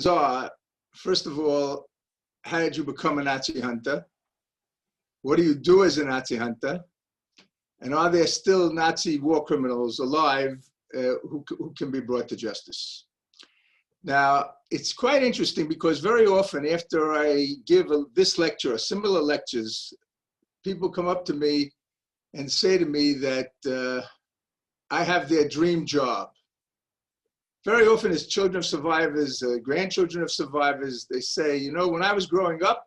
are, first of all, how did you become a Nazi hunter? What do you do as a Nazi hunter? And are there still Nazi war criminals alive who can be brought to justice? Now, it's quite interesting because very often after I give this lecture or similar lectures, people come up to me and say to me that I have their dream job. Very often as children of survivors, grandchildren of survivors, they say, you know, when I was growing up,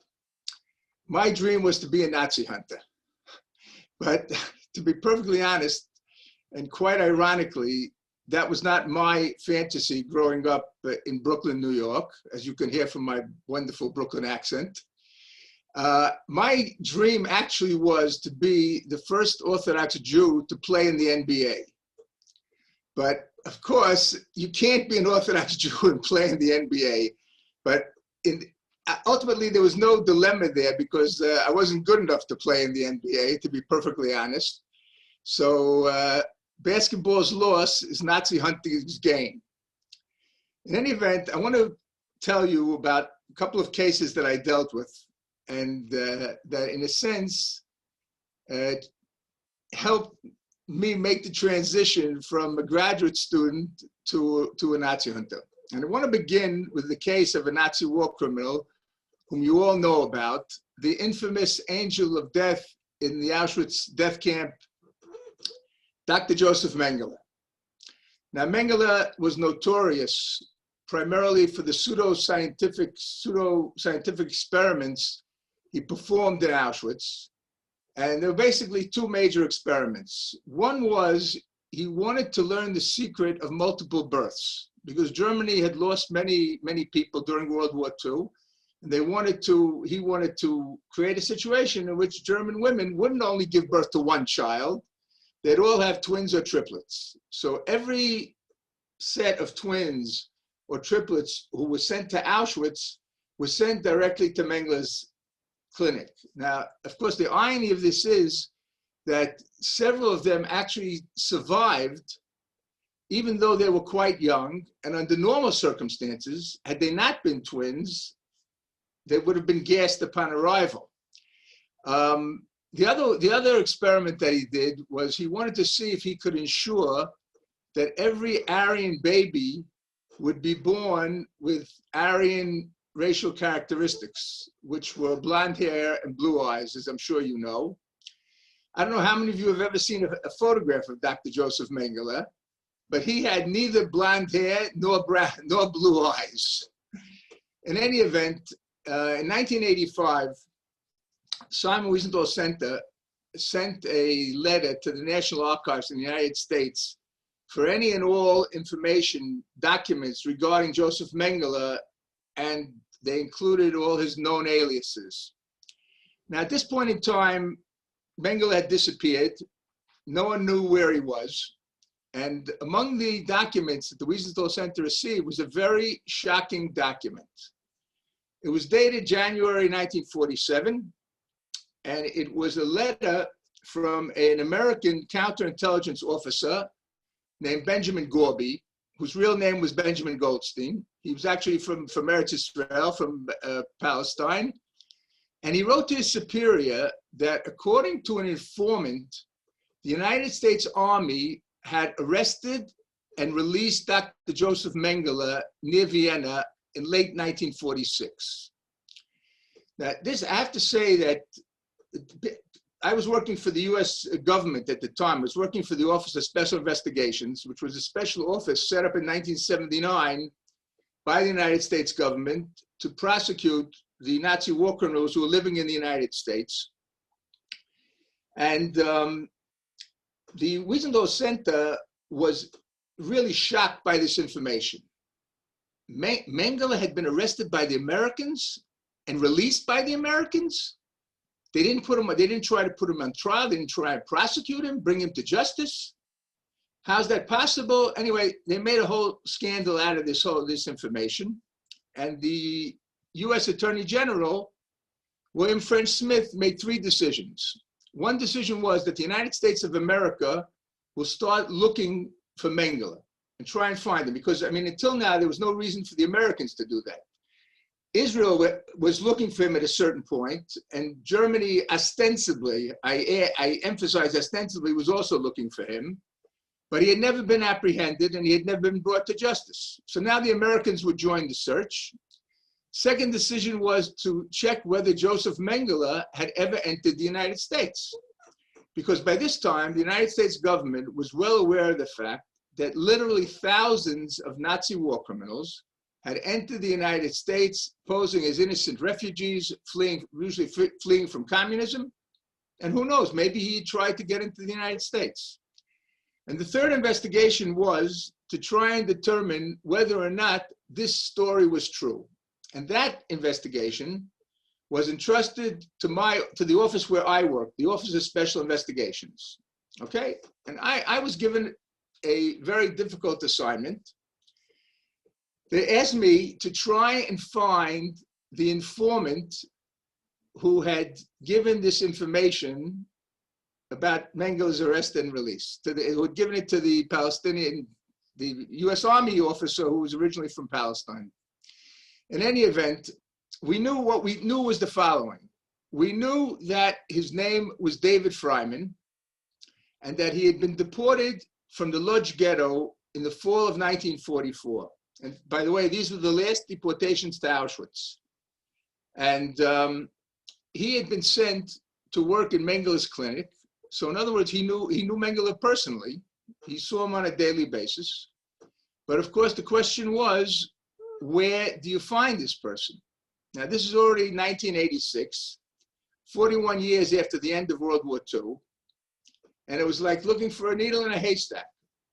my dream was to be a Nazi hunter. But to be perfectly honest, and quite ironically, that was not my fantasy growing up in Brooklyn, New York, as you can hear from my wonderful Brooklyn accent. My dream actually was to be the first Orthodox Jew to play in the NBA. But of course, you can't be an Orthodox Jew and play in the NBA. But ultimately, there was no dilemma there because I wasn't good enough to play in the NBA, to be perfectly honest. So basketball's loss is Nazi hunting's gain. In any event, I want to tell you about a couple of cases that I dealt with and that in a sense helped me make the transition from a graduate student to a Nazi hunter. And I want to begin with the case of a Nazi war criminal whom you all know about, the infamous angel of death in the Auschwitz death camp, Dr. Joseph Mengele. Now, Mengele was notorious primarily for the pseudo-scientific experiments he performed in Auschwitz. And there were basically two major experiments. One was he wanted to learn the secret of multiple births because Germany had lost many, many people during World War II. And he wanted to create a situation in which German women wouldn't only give birth to one child, they'd all have twins or triplets. So every set of twins or triplets who were sent to Auschwitz was sent directly to Mengele's clinic. Now, of course, the irony of this is that several of them actually survived, even though they were quite young, and under normal circumstances, had they not been twins, they would have been gassed upon arrival. The other experiment that he did was he wanted to see if he could ensure that every Aryan baby would be born with Aryan racial characteristics, which were blonde hair and blue eyes, as I'm sure you know. I don't know how many of you have ever seen a photograph of Dr. Joseph Mengele, but he had neither blonde hair nor blue eyes. In any event, in 1985, Simon Wiesenthal Center sent a letter to the National Archives in the United States for any and all information, documents regarding Joseph Mengele, and they included all his known aliases. Now, at this point in time, Mengele had disappeared. No one knew where he was. And among the documents that the Wiesenthal Center received was a very shocking document. It was dated January 1947, and it was a letter from an American counterintelligence officer named Benjamin Gorby, whose real name was Benjamin Goldstein. He was actually from Eretz Israel, from Palestine. And he wrote to his superior that according to an informant, the United States Army had arrested and released Dr. Joseph Mengele near Vienna in late 1946. Now, I have to say that I was working for the US government at the time. I was working for the Office of Special Investigations, which was a special office set up in 1979 by the United States government to prosecute the Nazi war criminals who were living in the United States. And the Wiesenthal Center was really shocked by this information. Mengele had been arrested by the Americans and released by the Americans. They didn't try to put him on trial. They didn't try to prosecute him, bring him to justice. How's that possible? Anyway, they made a whole scandal out of this information. And the US Attorney General, William French Smith, made three decisions. One decision was that the United States of America will start looking for Mengele. and try and find them. Because, I mean, until now, there was no reason for the Americans to do that. Israel was looking for him at a certain point, and Germany ostensibly, I emphasize ostensibly, was also looking for him, but he had never been apprehended and he had never been brought to justice. So now the Americans would join the search. Second decision was to check whether Joseph Mengele had ever entered the United States. Because by this time, the United States government was well aware of the fact that literally thousands of Nazi war criminals had entered the United States posing as innocent refugees, usually fleeing from communism. And who knows, maybe he tried to get into the United States. And the third investigation was to try and determine whether or not this story was true. And that investigation was entrusted to the office where I work, the Office of Special Investigations. Okay? And I was given a very difficult assignment. They asked me to try and find the informant who had given this information about Mengele's arrest and release, who had given it to the US Army officer who was originally from Palestine. In any event, what we knew was the following. We knew that his name was David Freiman and that he had been deported from the Lodz ghetto in the fall of 1944. And by the way, these were the last deportations to Auschwitz. And he had been sent to work in Mengele's clinic. So in other words, he knew Mengele personally. He saw him on a daily basis. But of course, the question was, where do you find this person? Now, this is already 1986, 41 years after the end of World War II. And it was like looking for a needle in a haystack.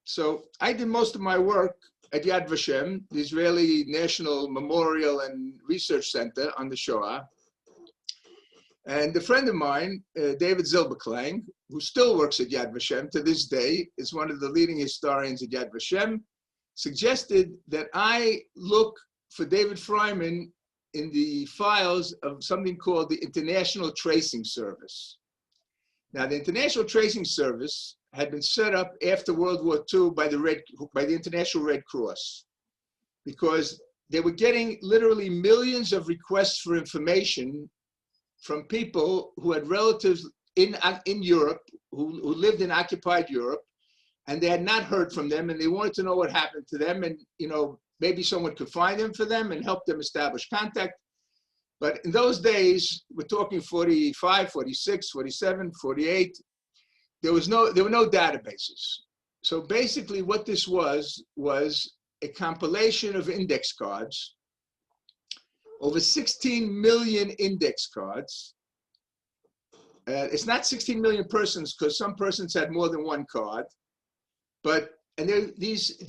So I did most of my work at Yad Vashem, the Israeli National Memorial and Research Center on the Shoah. And a friend of mine, David Zilberklang, who still works at Yad Vashem to this day, is one of the leading historians at Yad Vashem, suggested that I look for David Freiman in the files of something called the International Tracing Service. Now, the International Tracing Service had been set up after World War II by the International Red Cross, because they were getting literally millions of requests for information from people who had relatives in Europe, who lived in occupied Europe, and they had not heard from them, and they wanted to know what happened to them, and maybe someone could find them for them and help them establish contact. But in those days, we're talking 45, 46, 47, 48, there were no databases. So basically what this was a compilation of index cards, over 16 million index cards. It's not 16 million persons, because some persons had more than one card, these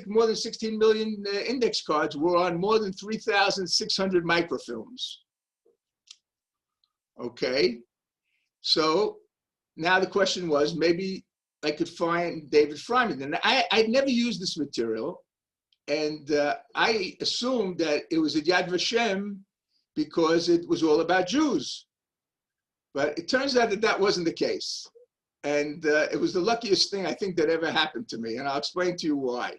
more than 16 million index cards were on more than 3,600 microfilms. Okay, so now the question was, maybe I could find David Freiman. And I'd never used this material, and I assumed that it was at Yad Vashem because it was all about Jews. But it turns out that that wasn't the case. And it was the luckiest thing I think that ever happened to me, and I'll explain to you why.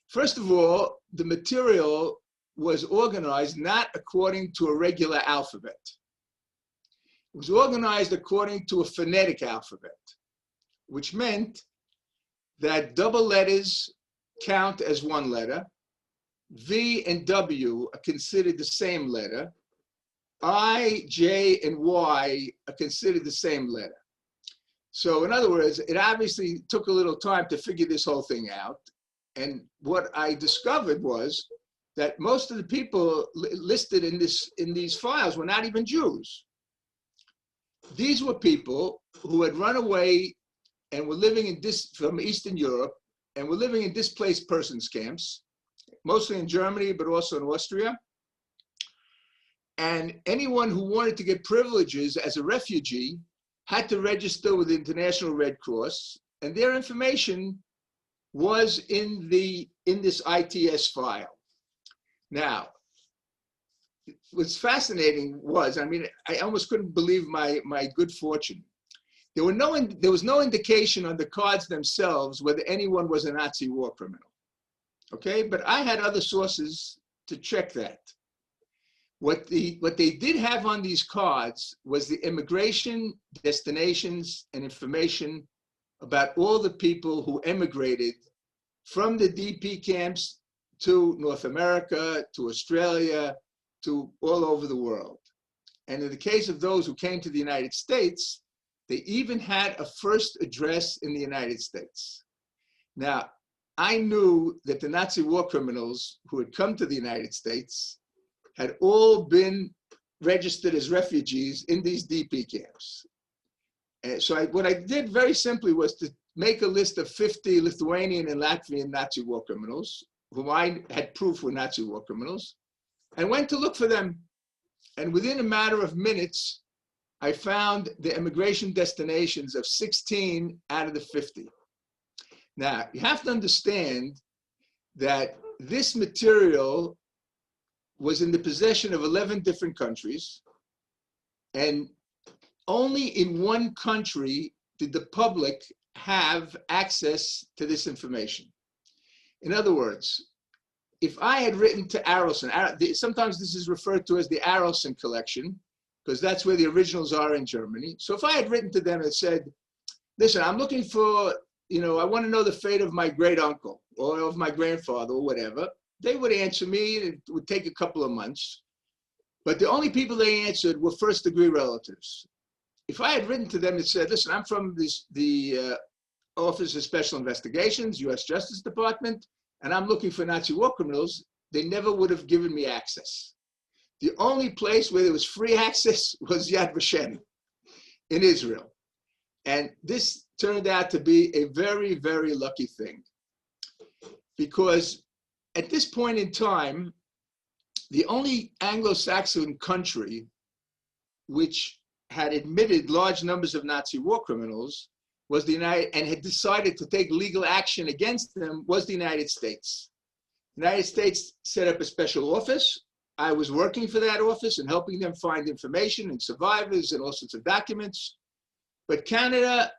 First of all, the material was organized not according to a regular alphabet. It was organized according to a phonetic alphabet, which meant that double letters count as one letter, V and W are considered the same letter, I, J, and Y are considered the same letter. So in other words, it obviously took a little time to figure this whole thing out. And what I discovered was that most of the people listed in these files were not even Jews. These were people who had run away and were living from Eastern Europe, and were living in displaced persons camps, mostly in Germany, but also in Austria. And anyone who wanted to get privileges as a refugee had to register with the International Red Cross, and their information was in this ITS file. Now, what's fascinating was, I mean, I almost couldn't believe my good fortune. there was no indication on the cards themselves whether anyone was a Nazi war criminal. Okay, but I had other sources to check that. What they did have on these cards was the immigration destinations and information about all the people who emigrated from the DP camps to North America, to Australia, to all over the world. And in the case of those who came to the United States, they even had a first address in the United States. Now, I knew that the Nazi war criminals who had come to the United States had all been registered as refugees in these DP camps. And so what I did very simply was to make a list of 50 Lithuanian and Latvian Nazi war criminals, whom I had proof were Nazi war criminals, and went to look for them. And within a matter of minutes, I found the immigration destinations of 16 out of the 50. Now, you have to understand that this material was in the possession of 11 different countries, and only in one country did the public have access to this information. In other words, if I had written to Arelson, sometimes this is referred to as the Arelson collection, because that's where the originals are in Germany. So if I had written to them and said, listen, I'm looking for, I want to know the fate of my great uncle or of my grandfather or whatever, they would answer me. It would take a couple of months. But the only people they answered were first degree relatives. If I had written to them and said, listen, I'm from the Office of Special Investigations, US Justice Department, and I'm looking for Nazi war criminals, they never would have given me access. The only place where there was free access was Yad Vashem in Israel. And this turned out to be a very, very lucky thing, because at this point in time, the only Anglo-Saxon country which had admitted large numbers of Nazi war criminals was the United, and had decided to take legal action against them, was the United States. The United States set up a special office. I was working for that office and helping them find information and survivors and all sorts of documents. But Canada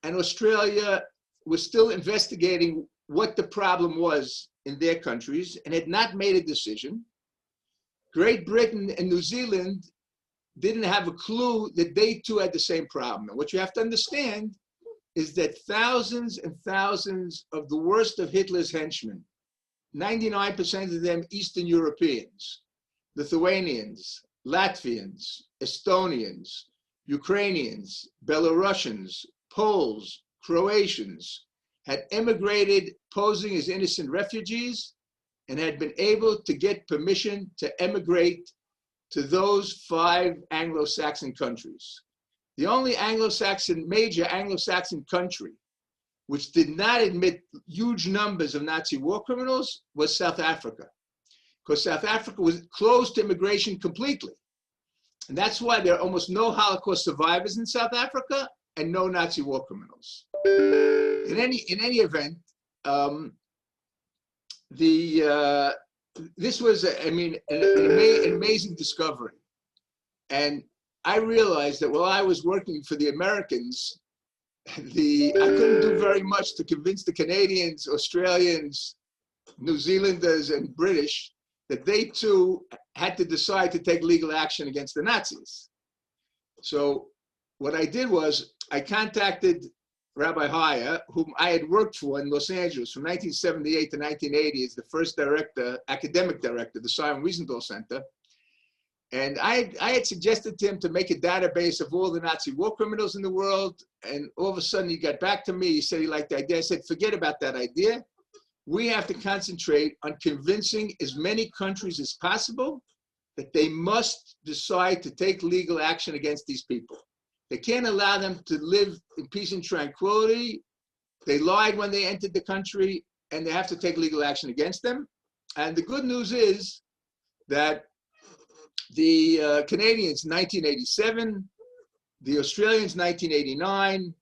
and Australia were still investigating what the problem was in their countries and had not made a decision. Great Britain and New Zealand didn't have a clue that they too had the same problem. And what you have to understand is that thousands and thousands of the worst of Hitler's henchmen, 99% of them Eastern Europeans, Lithuanians, Latvians, Estonians, Ukrainians, Belarusians, Poles, Croatians, had emigrated posing as innocent refugees and had been able to get permission to emigrate to those 5 Anglo-Saxon countries. The only major Anglo-Saxon country which did not admit huge numbers of Nazi war criminals was South Africa, because South Africa was closed to immigration completely. And that's why there are almost no Holocaust survivors in South Africa and no Nazi war criminals. In any event, this was, an amazing discovery. And I realized that while I was working for the Americans, I couldn't do very much to convince the Canadians, Australians, New Zealanders, and British that they too had to decide to take legal action against the Nazis. So what I did was I contacted Rabbi Haya, whom I had worked for in Los Angeles from 1978 to 1980 as the first director, academic director, the Simon Wiesenthal Center. And I had suggested to him to make a database of all the Nazi war criminals in the world. And all of a sudden he got back to me. He said he liked the idea. I said, forget about that idea. We have to concentrate on convincing as many countries as possible that they must decide to take legal action against these people. They can't allow them to live in peace and tranquility. They lied when they entered the country, and they have to take legal action against them. And the good news is that the Canadians, 1987, the Australians, 1989,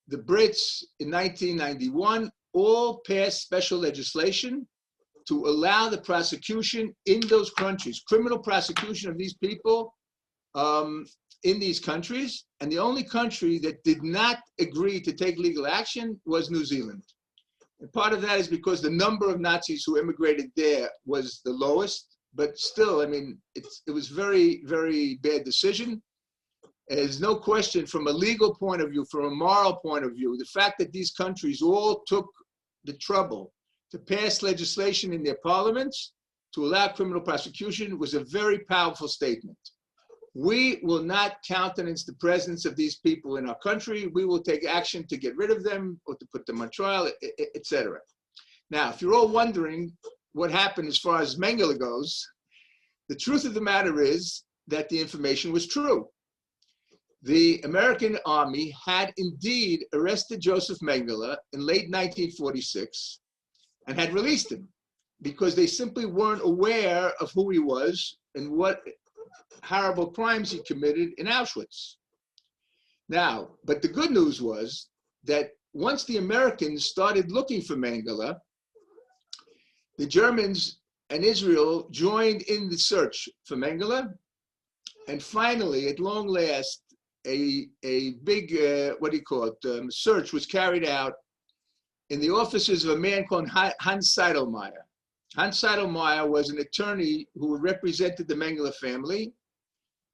the Brits in 1991, all passed special legislation to allow the prosecution in those countries, criminal prosecution of these people, in these countries, and the only country that did not agree to take legal action was New Zealand. And part of that is because the number of Nazis who immigrated there was the lowest, but still, I mean, it was very, very bad decision. There's no question from a legal point of view, from a moral point of view, the fact that these countries all took the trouble to pass legislation in their parliaments to allow criminal prosecution was a very powerful statement. We will not countenance the presence of these people in our country. We will take action to get rid of them or to put them on trial, etc. Now, if you're all wondering what happened as far as Mengele goes, the truth of the matter is that the information was true. The American army had indeed arrested Joseph Mengele in late 1946 and had released him because they simply weren't aware of who he was and what horrible crimes he committed in Auschwitz. Now, but the good news was that once the Americans started looking for Mengele, the Germans and Israel joined in the search for Mengele, and finally, at long last, a big, search was carried out in the offices of a man called Hans Seidelmeyer. Hans Seidelmeyer was an attorney who represented the Mengele family,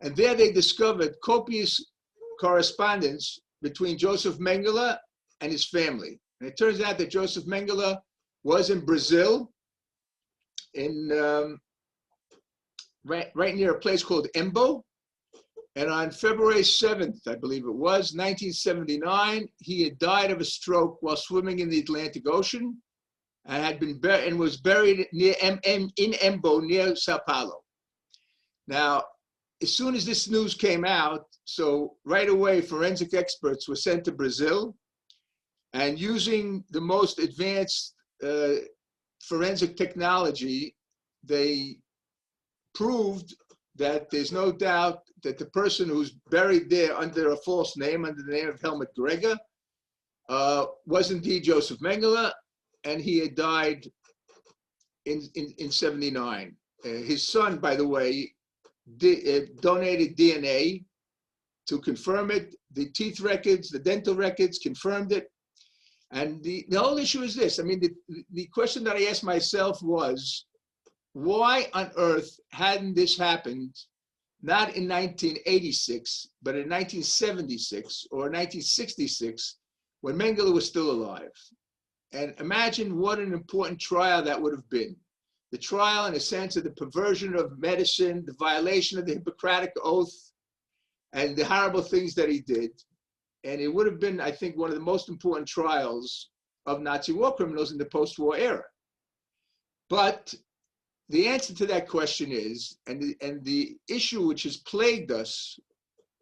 and there they discovered copious correspondence between Joseph Mengele and his family. And it turns out that Joseph Mengele was in Brazil, in right near a place called Embo. And on February 7th, I believe it was, 1979, he had died of a stroke while swimming in the Atlantic Ocean and had been and was buried near in Embo, near Sao Paulo. Now, as soon as this news came out, so right away, forensic experts were sent to Brazil, and using the most advanced forensic technology, they proved that there's no doubt that the person who's buried there under a false name, under the name of Helmut Greger, was indeed Joseph Mengele, and he had died in 79. His son, by the way, donated DNA to confirm it. The teeth records, the dental records confirmed it. And the whole issue is this. I mean, the question that I asked myself was, why on earth hadn't this happened, not in 1986, but in 1976 or 1966, when Mengele was still alive? And imagine what an important trial that would have been. The trial, in a sense, of the perversion of medicine, the violation of the Hippocratic Oath, and the horrible things that he did. And it would have been, I think, one of the most important trials of Nazi war criminals in the post-war era. But the answer to that question is, and the issue which has plagued us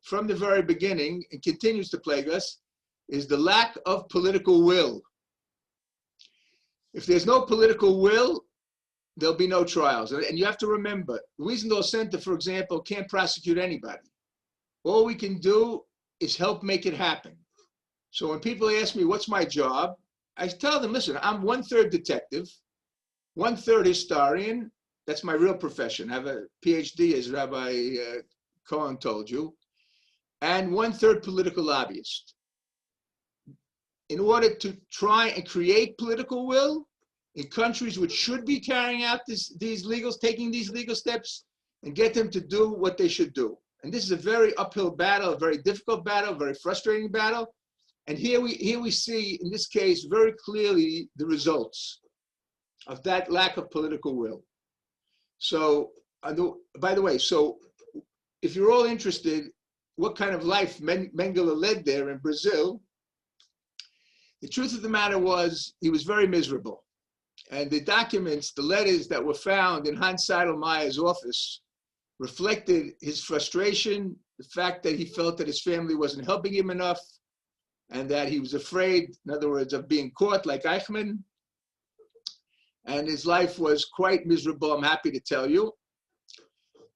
from the very beginning and continues to plague us, is the lack of political will. If there's no political will, there'll be no trials. And you have to remember, the Wiesenthal Center, for example, can't prosecute anybody. All we can do is help make it happen. So when people ask me, what's my job? I tell them, listen, I'm 1/3 detective, 1/3 historian. That's my real profession. I have a PhD, as Rabbi Cohen told you, and 1/3 political lobbyist. In order to try and create political will in countries which should be carrying out taking these legal steps, and get them to do what they should do. And this is a very uphill battle, a very difficult battle, a very frustrating battle. And here we see, in this case, very clearly the results of that lack of political will. So, by the way, so if you're all interested, what kind of life Mengele led there in Brazil, the truth of the matter was he was very miserable. And the documents, the letters that were found in Hans Seidelmeyer's office reflected his frustration, the fact that he felt that his family wasn't helping him enough, and that he was afraid, in other words, of being caught like Eichmann. And his life was quite miserable, I'm happy to tell you.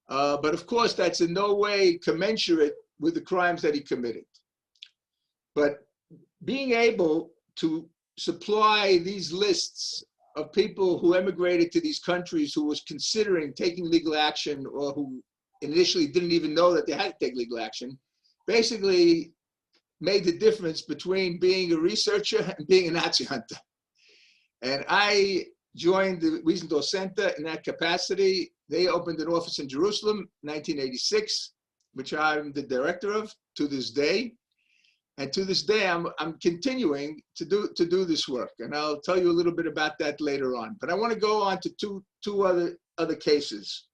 But of course, that's in no way commensurate with the crimes that he committed. But being able to supply these lists of people who emigrated to these countries, who was considering taking legal action, or who initially didn't even know that they had to take legal action, basically made the difference between being a researcher and being a Nazi hunter. And I joined the Wiesenthal Center in that capacity. They opened an office in Jerusalem in 1986, which I'm the director of to this day. And to this day, I'm continuing to do this work. And I'll tell you a little bit about that later on. But I want to go on to two other cases,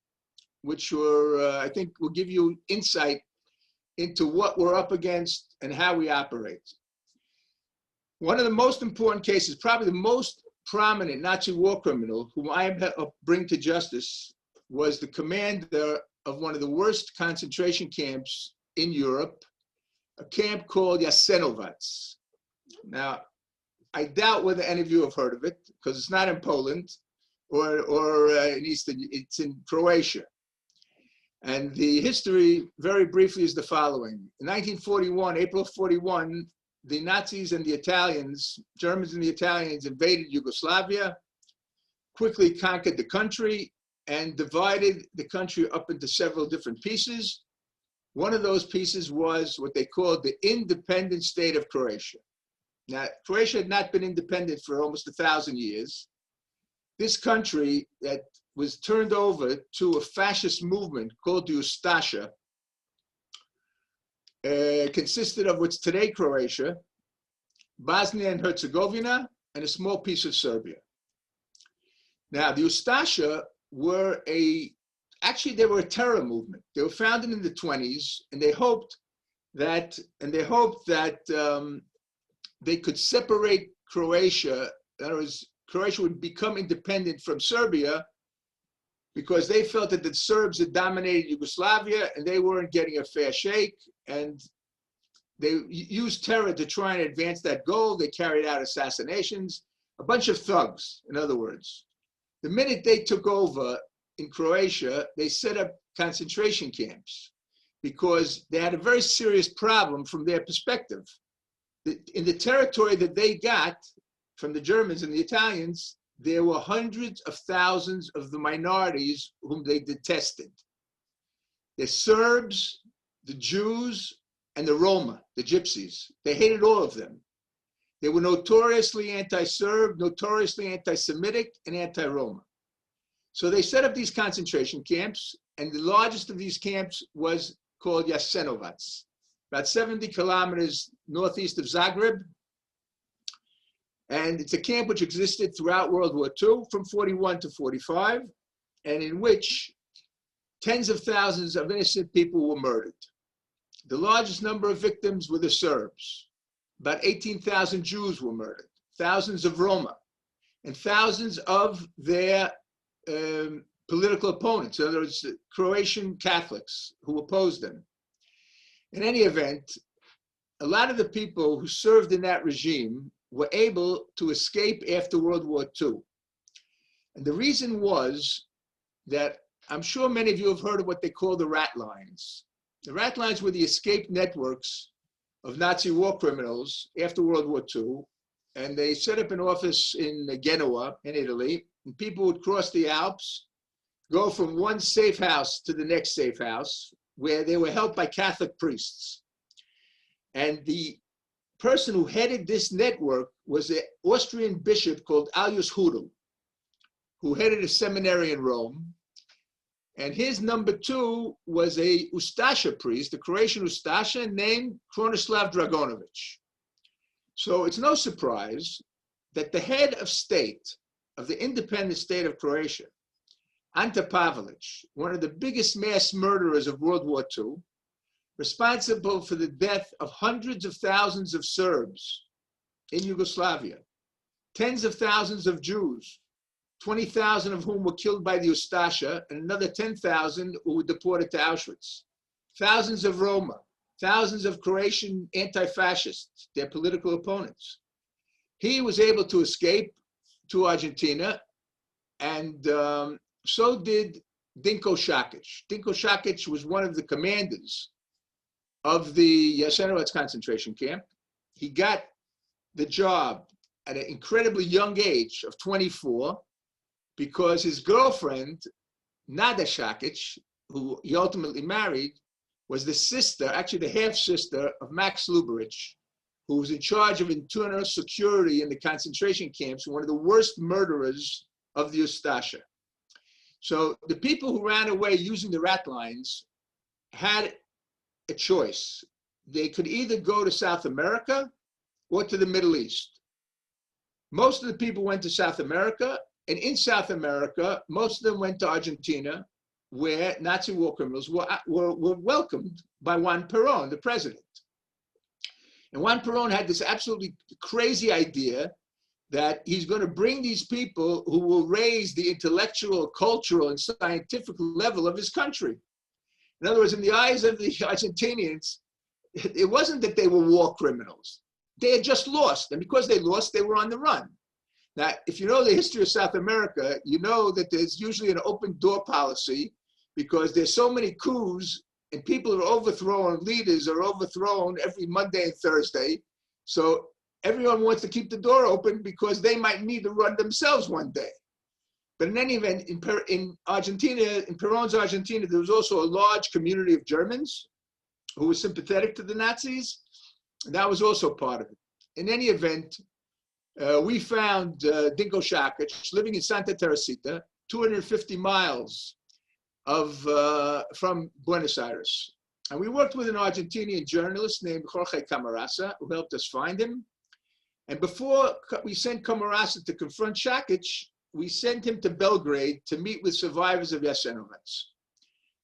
which were, I think will give you insight into what we're up against and how we operate. One of the most important cases, probably the most prominent Nazi war criminal whom I bring to justice, was the commander of one of the worst concentration camps in Europe, a camp called Jasenovac. Now, I doubt whether any of you have heard of it, because it's not in Poland or in Eastern, it's in Croatia. And the history, very briefly, is the following. In 1941, April 41, the Nazis and the Italians, Germans and the Italians, invaded Yugoslavia, quickly conquered the country, and divided the country up into several different pieces. One of those pieces was what they called the independent state of Croatia. Now, Croatia had not been independent for almost 1,000 years. This country that was turned over to a fascist movement called the Ustasha consisted of what's today Croatia, Bosnia and Herzegovina, and a small piece of Serbia. Now, the Ustasha were actually they were a terror movement. They were founded in the 20s, and they hoped that they could separate Croatia. In other words, Croatia would become independent from Serbia, because they felt that the Serbs had dominated Yugoslavia and they weren't getting a fair shake, and they used terror to try and advance that goal. They carried out assassinations, a bunch of thugs, in other words. The minute they took over in Croatia, they set up concentration camps because they had a very serious problem from their perspective. In the territory that they got from the Germans and the Italians, there were hundreds of thousands of the minorities whom they detested. The Serbs, the Jews, and the Roma, the Gypsies. They hated all of them. They were notoriously anti-Serb, notoriously anti-Semitic, and anti-Roma. So they set up these concentration camps, and the largest of these camps was called Jasenovac, about 70 kilometers northeast of Zagreb. And it's a camp which existed throughout World War II from 41 to 45, and in which tens of thousands of innocent people were murdered. The largest number of victims were the Serbs. About 18,000 Jews were murdered, thousands of Roma, and thousands of their political opponents, in other words, Croatian Catholics who opposed them. In any event, a lot of the people who served in that regime were able to escape after World War II. And the reason was that I'm sure many of you have heard of what they call the rat lines. The rat lines were the escape networks of Nazi war criminals after World War II. And they set up an office in Genoa, in Italy, and people would cross the Alps, go from one safe house to the next safe house, where they were helped by Catholic priests. And the person who headed this network was an Austrian bishop called Alois Hudel, who headed a seminary in Rome. And his number two was a Ustasha priest, a Croatian Ustasha named Krunoslav Dragonovic. So it's no surprise that the head of state of the independent state of Croatia, Ante Pavelic, one of the biggest mass murderers of World War II, responsible for the death of hundreds of thousands of Serbs in Yugoslavia, tens of thousands of Jews, 20,000 of whom were killed by the Ustasha, and another 10,000 who were deported to Auschwitz, thousands of Roma, thousands of Croatian anti-fascists, their political opponents. He was able to escape to Argentina, and so did Dinko Šakić. Dinko Šakić was one of the commanders of the Jasenovac concentration camp. He got the job at an incredibly young age of 24 because his girlfriend, Nada Šakić, who he ultimately married, was the sister, actually the half-sister of Max Lubavitch, who was in charge of internal security in the concentration camps, one of the worst murderers of the Ustasha. So the people who ran away using the rat lines had a choice. They could either go to South America or to the Middle East. Most of the people went to South America, and in South America, most of them went to Argentina, where Nazi war criminals were welcomed by Juan Perón, the president. And Juan Perón had this absolutely crazy idea that he's going to bring these people who will raise the intellectual, cultural, and scientific level of his country. In other words, in the eyes of the Argentinians, it wasn't that they were war criminals. They had just lost, and because they lost, they were on the run. Now, if you know the history of South America, you know that there's usually an open door policy because there's so many coups and people are overthrown, leaders are overthrown every Monday and Thursday. So everyone wants to keep the door open because they might need to run themselves one day. But in any event, in Argentina, in Perón's Argentina, there was also a large community of Germans who were sympathetic to the Nazis. And that was also part of it. In any event, we found Dinko Šakić living in Santa Teresita, 250 miles from Buenos Aires. And we worked with an Argentinian journalist named Jorge Camarasa, who helped us find him. And before we sent Camarasa to confront Šakić, we sent him to Belgrade to meet with survivors of Jasenovac.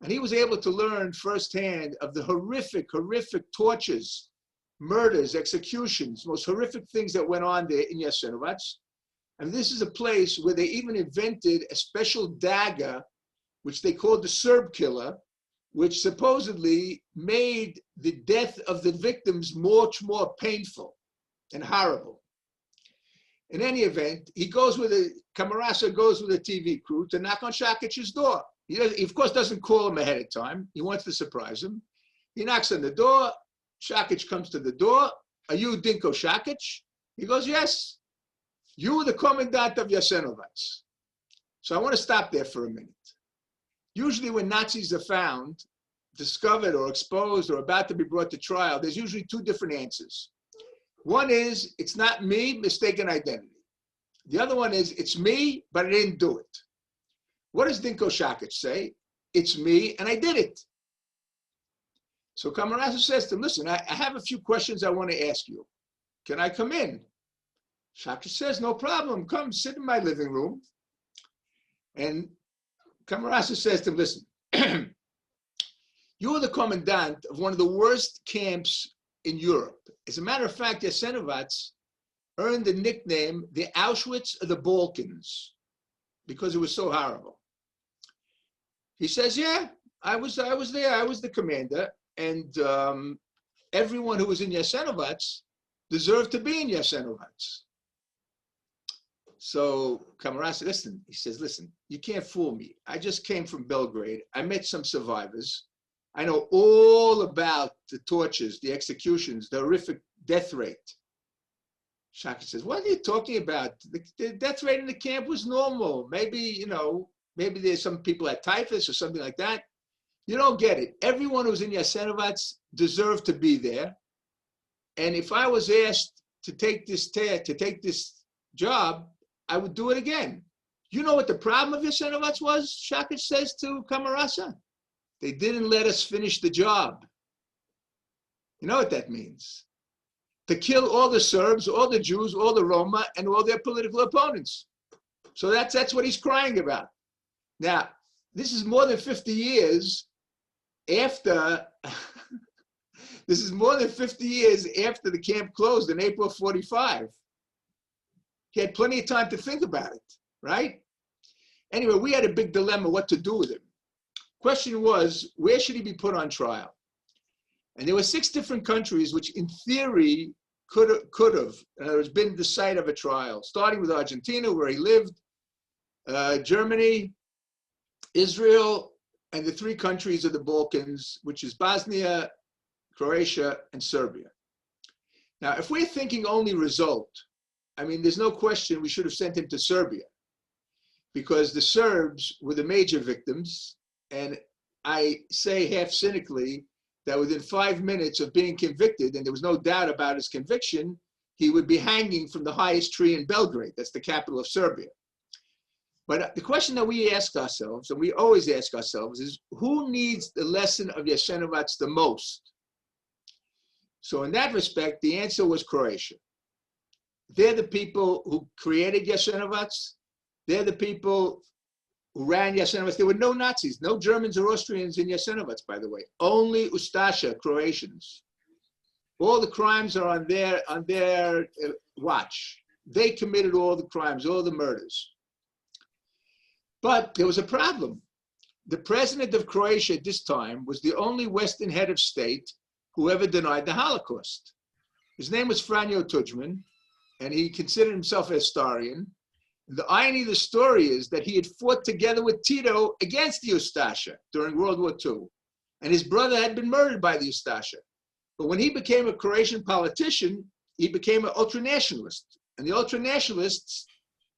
And he was able to learn firsthand of the horrific tortures, murders, executions, most horrific things that went on there in Jasenovac. And this is a place where they even invented a special dagger, which they called the Serb killer, which supposedly made the death of the victims much more painful and horrible. In any event, Camarasa goes with a TV crew to knock on Šakić's door. He, of course, doesn't call him ahead of time. He wants to surprise him. He knocks on the door. Šakić comes to the door. Are you Dinko Šakić? He goes, yes. You were the commandant of Jasenovac. So I want to stop there for a minute. Usually when Nazis are found, discovered or exposed or about to be brought to trial, there's usually two different answers. One is, it's not me, mistaken identity. The other one is, it's me, but I didn't do it. What does Dinko Šakić say? It's me, and I did it. So Camarasa says to him, listen, I have a few questions I want to ask you. Can I come in? Šakić says, no problem. Come sit in my living room. And Camarasa says to him, listen, you were the commandant of one of the worst camps in Europe. As a matter of fact, Jasenovac earned the nickname the Auschwitz of the Balkans because it was so horrible. He says, yeah, I was there. I was the commander. And everyone who was in Jasenovac deserved to be in Jasenovac. So Camarasa, listen, he says, listen, you can't fool me. I just came from Belgrade. I met some survivors. I know all about the tortures, the executions, the horrific death rate. Šakić says, what are you talking about? The death rate in the camp was normal. Maybe, maybe there's some people had typhus or something like that. You don't get it. Everyone who's in Jasenovac deserved to be there. And if I was asked to take this job, I would do it again. You know what the problem of Jasenovac was? Šakić says to Camarasa. They didn't let us finish the job. You know what that means? To kill all the Serbs, all the Jews, all the Roma, and all their political opponents. So that's what he's crying about. Now, this is more than 50 years after, this is more than 50 years after the camp closed in April 45. He had plenty of time to think about it, right? Anyway, we had a big dilemma what to do with him. Question was, where should he be put on trial? And there were 6 different countries which in theory could have, in other words, been the site of a trial, starting with Argentina, where he lived, Germany, Israel, and the 3 countries of the Balkans, which is Bosnia, Croatia, and Serbia. Now, if we're thinking only result, I mean, there's no question we should have sent him to Serbia because the Serbs were the major victims. And I say half cynically that within 5 minutes of being convicted, and there was no doubt about his conviction, he would be hanging from the highest tree in Belgrade. That's the capital of Serbia. But the question that we ask ourselves, and we always ask ourselves, is who needs the lesson of Jasenovac the most? So in that respect, the answer was Croatia. They're the people who created Jasenovac. They're the people who ran Jasenovac. There were no Nazis, no Germans or Austrians in Jasenovac, by the way. Only Ustasha, Croatians. All the crimes are on their watch. They committed all the crimes, all the murders. But there was a problem. The president of Croatia at this time was the only Western head of state who ever denied the Holocaust. His name was Franjo Tudjman, and he considered himself a historian. The irony of the story is that he had fought together with Tito against the Ustasha during World War II, and his brother had been murdered by the Ustasha. But when he became a Croatian politician, he became an ultranationalist, and the ultranationalists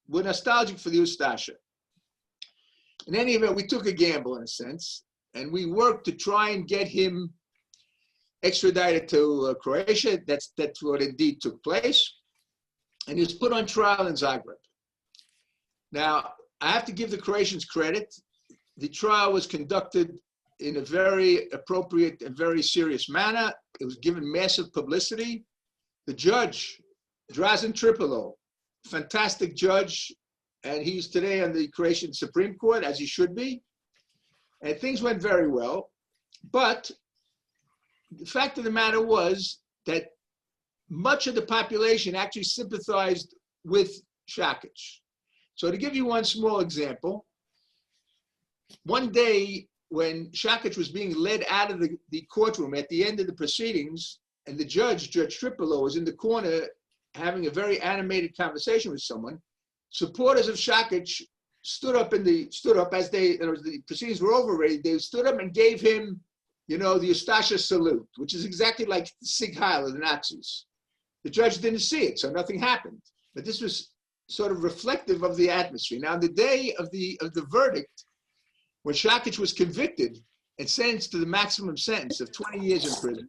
were nostalgic for the Ustasha. In any event, we took a gamble in a sense, and we worked to try and get him extradited to Croatia. That's what indeed took place. And he was put on trial in Zagreb. Now, I have to give the Croatians credit. The trial was conducted in a very appropriate and very serious manner. It was given massive publicity. The judge, Drazen Tripalo, fantastic judge, and he's today on the Croatian Supreme Court, as he should be. And things went very well. But the fact of the matter was that much of the population actually sympathized with Šakić. So to give you one small example, one day when Šakić was being led out of the courtroom at the end of the proceedings, and the judge, Judge Tripalo, was in the corner having a very animated conversation with someone, supporters of Šakić stood up as the proceedings were over already. They stood up and gave him, the Ustasha salute, which is exactly like Sieg Heil of the Nazis. The judge didn't see it, so nothing happened. But this was sort of reflective of the atmosphere. Now, on the day of the verdict, when Šakić was convicted and sentenced to the maximum sentence of 20 years in prison,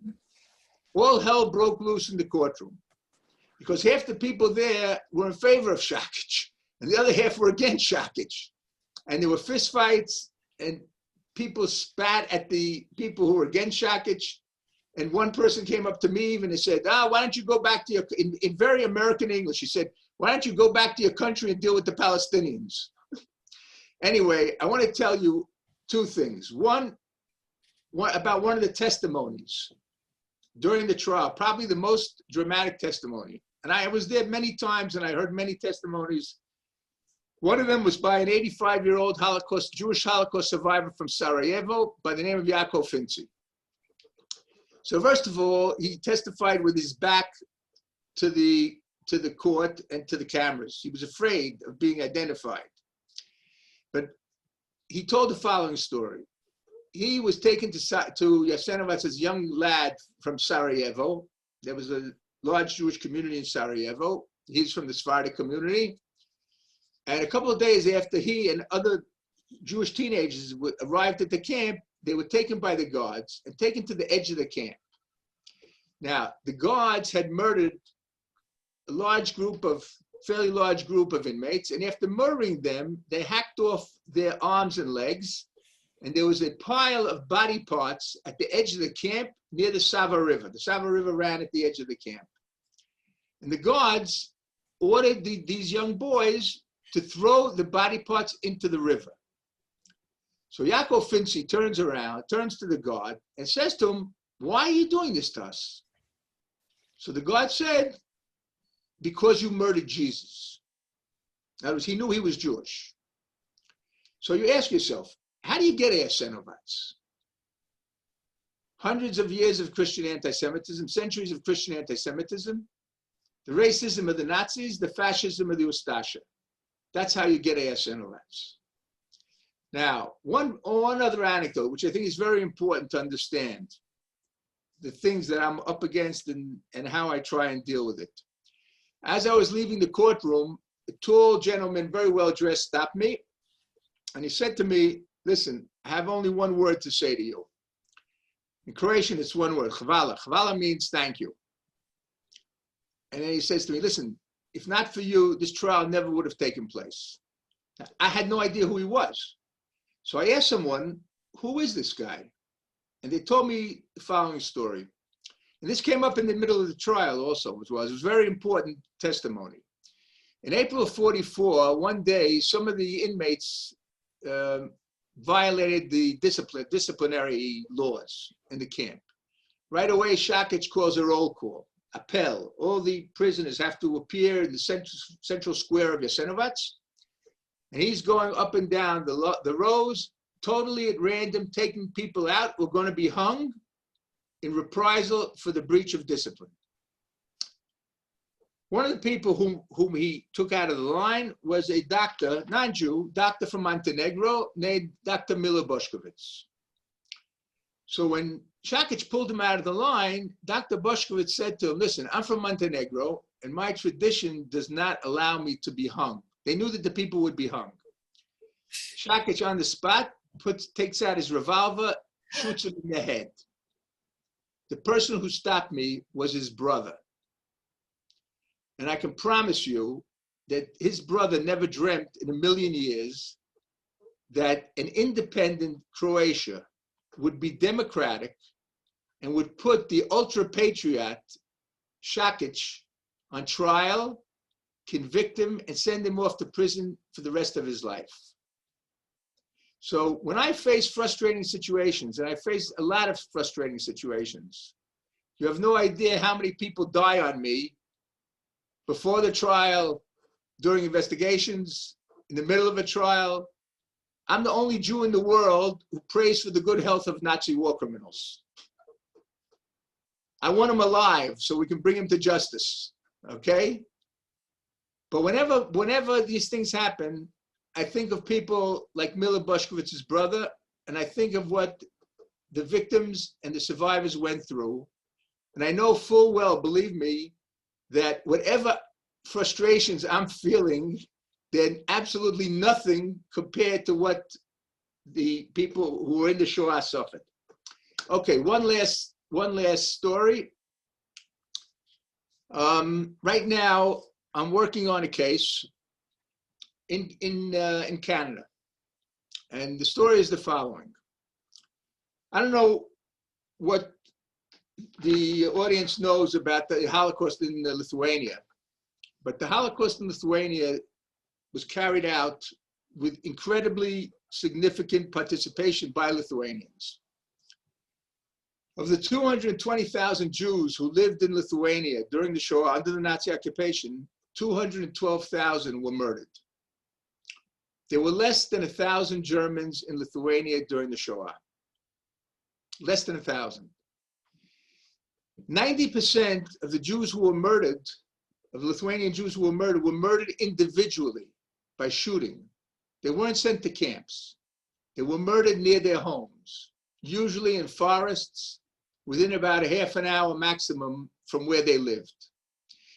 all hell broke loose in the courtroom, because half the people there were in favor of Šakić, and the other half were against Šakić. And there were fistfights, and people spat at the people who were against Šakić. And one person came up to me even and said, why don't you go back to in very American English, he said, why don't you go back to your country and deal with the Palestinians? Anyway, I want to tell you two things. One about one of the testimonies during the trial, probably the most dramatic testimony. And I was there many times and I heard many testimonies. One of them was by an 85-year-old Jewish Holocaust survivor from Sarajevo by the name of Yaakov Finci. So first of all, he testified with his back to the court and to the cameras. He was afraid of being identified. But he told the following story. He was taken to Jasenovac as a young lad from Sarajevo. There was a large Jewish community in Sarajevo. He's from the Sephardic community. And a couple of days after he and other Jewish teenagers arrived at the camp, they were taken by the guards and taken to the edge of the camp. Now, the guards had murdered a fairly large group of inmates, and after murdering them, they hacked off their arms and legs, and there was a pile of body parts at the edge of the camp near the Sava River. The Sava River ran at the edge of the camp. And the guards ordered these young boys to throw the body parts into the river. So Yaakov Finci turns around, turns to the guard, and says to him, why are you doing this to us? So the guard said, because you murdered Jesus. In other words, he knew he was Jewish. So you ask yourself, how do you get Jasenovac? Hundreds of years of Christian anti-Semitism, centuries of Christian anti-Semitism, the racism of the Nazis, the fascism of the Ustasha. That's how you get Jasenovac. Now, one other anecdote, which I think is very important to understand, the things that I'm up against and how I try and deal with it. As I was leaving the courtroom, a tall gentleman, very well dressed, stopped me. And he said to me, listen, I have only one word to say to you. In Croatian, it's one word, hvala. Hvala means thank you. And then he says to me, listen, if not for you, this trial never would have taken place. I had no idea who he was. So I asked someone, who is this guy? And they told me the following story. And this came up in the middle of the trial also, it was very important testimony. In April of 44, one day, some of the inmates violated the disciplinary laws in the camp. Right away, Shakic calls a roll call, appel. All the prisoners have to appear in the central square of Jasenovac. And he's going up and down the rows, totally at random, taking people out who are going to be hung in reprisal for the breach of discipline. One of the people whom he took out of the line was a doctor, non-Jew, doctor from Montenegro, named Dr. Milo Bošković. So when Shakic pulled him out of the line, Dr. Bošković said to him, listen, I'm from Montenegro, and my tradition does not allow me to be hung. They knew that the people would be hung. Shakic on the spot takes out his revolver, shoots him in the head. The person who stopped me was his brother. And I can promise you that his brother never dreamt in a million years that an independent Croatia would be democratic and would put the ultra-patriot Shakic on trial, convict him, and send him off to prison for the rest of his life. So when I face frustrating situations, and I face a lot of frustrating situations, you have no idea how many people die on me before the trial, during investigations, in the middle of a trial. I'm the only Jew in the world who prays for the good health of Nazi war criminals. I want them alive so we can bring them to justice, okay? But whenever these things happen, I think of people like Milo Bošković's brother, and I think of what the victims and the survivors went through. And I know full well, believe me, that whatever frustrations I'm feeling, they're absolutely nothing compared to what the people who were in the Shoah suffered. Okay, one last story. Right now, I'm working on a case in Canada, and the story is the following. I don't know what the audience knows about the Holocaust in Lithuania, but the Holocaust in Lithuania was carried out with incredibly significant participation by Lithuanians. Of the 220,000 Jews who lived in Lithuania during the Shoah under the Nazi occupation, 212,000 were murdered. There were less than 1,000 Germans in Lithuania during the Shoah. Less than 1,000. 90% of the Jews who were murdered, of Lithuanian Jews who were murdered individually by shooting. They weren't sent to camps. They were murdered near their homes, usually in forests, within about a half an hour maximum from where they lived.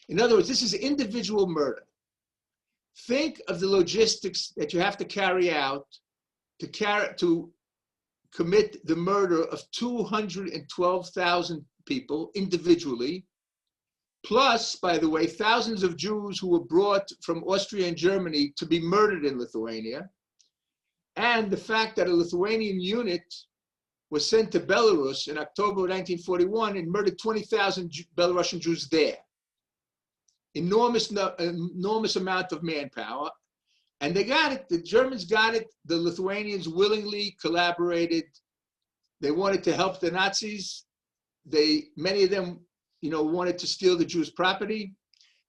In other words, this is individual murder. Think of the logistics that you have to carry out to commit the murder of 212,000 people individually, plus, by the way, thousands of Jews who were brought from Austria and Germany to be murdered in Lithuania, and the fact that a Lithuanian unit was sent to Belarus in October 1941 and murdered 20,000 Belarusian Jews there. Enormous amount of manpower, and they got it. The Germans got it. The Lithuanians willingly collaborated. They wanted to help the Nazis. Many of them, wanted to steal the Jews' property.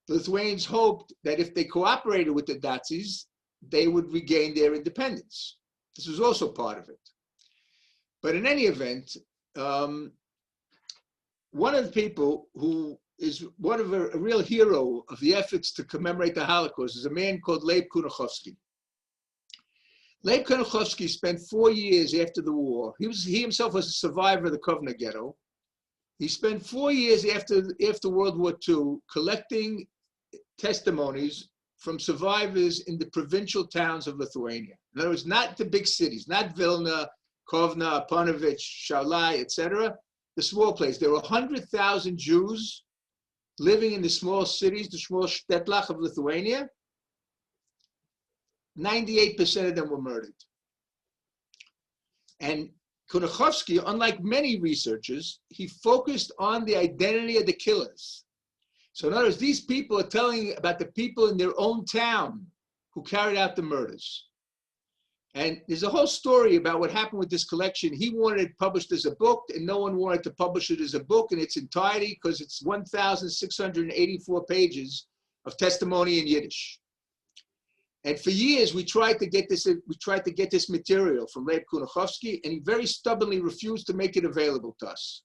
The Lithuanians hoped that if they cooperated with the Nazis, they would regain their independence. This was also part of it. But in any event, one of the people who is one of a real hero of the efforts to commemorate the Holocaust is a man called Leib Kunachowski. Leib Kunachowski spent 4 years after the war. He himself was a survivor of the Kovna ghetto. He spent 4 years after World War II collecting testimonies from survivors in the provincial towns of Lithuania. In other words, not the big cities, not Vilna, Kovna, Panovich, Šiauliai, etc. The small place. There were 100,000 Jews living in the small cities, the small shtetl of Lithuania. 98% of them were murdered. And Kunichowski, unlike many researchers, he focused on the identity of the killers. So in other words, these people are telling about the people in their own town who carried out the murders. And there's a whole story about what happened with this collection. He wanted it published as a book, and no one wanted to publish it as a book in its entirety because it's 1,684 pages of testimony in Yiddish. And for years, we tried to get this material from Leib Kunichowski, and he very stubbornly refused to make it available to us.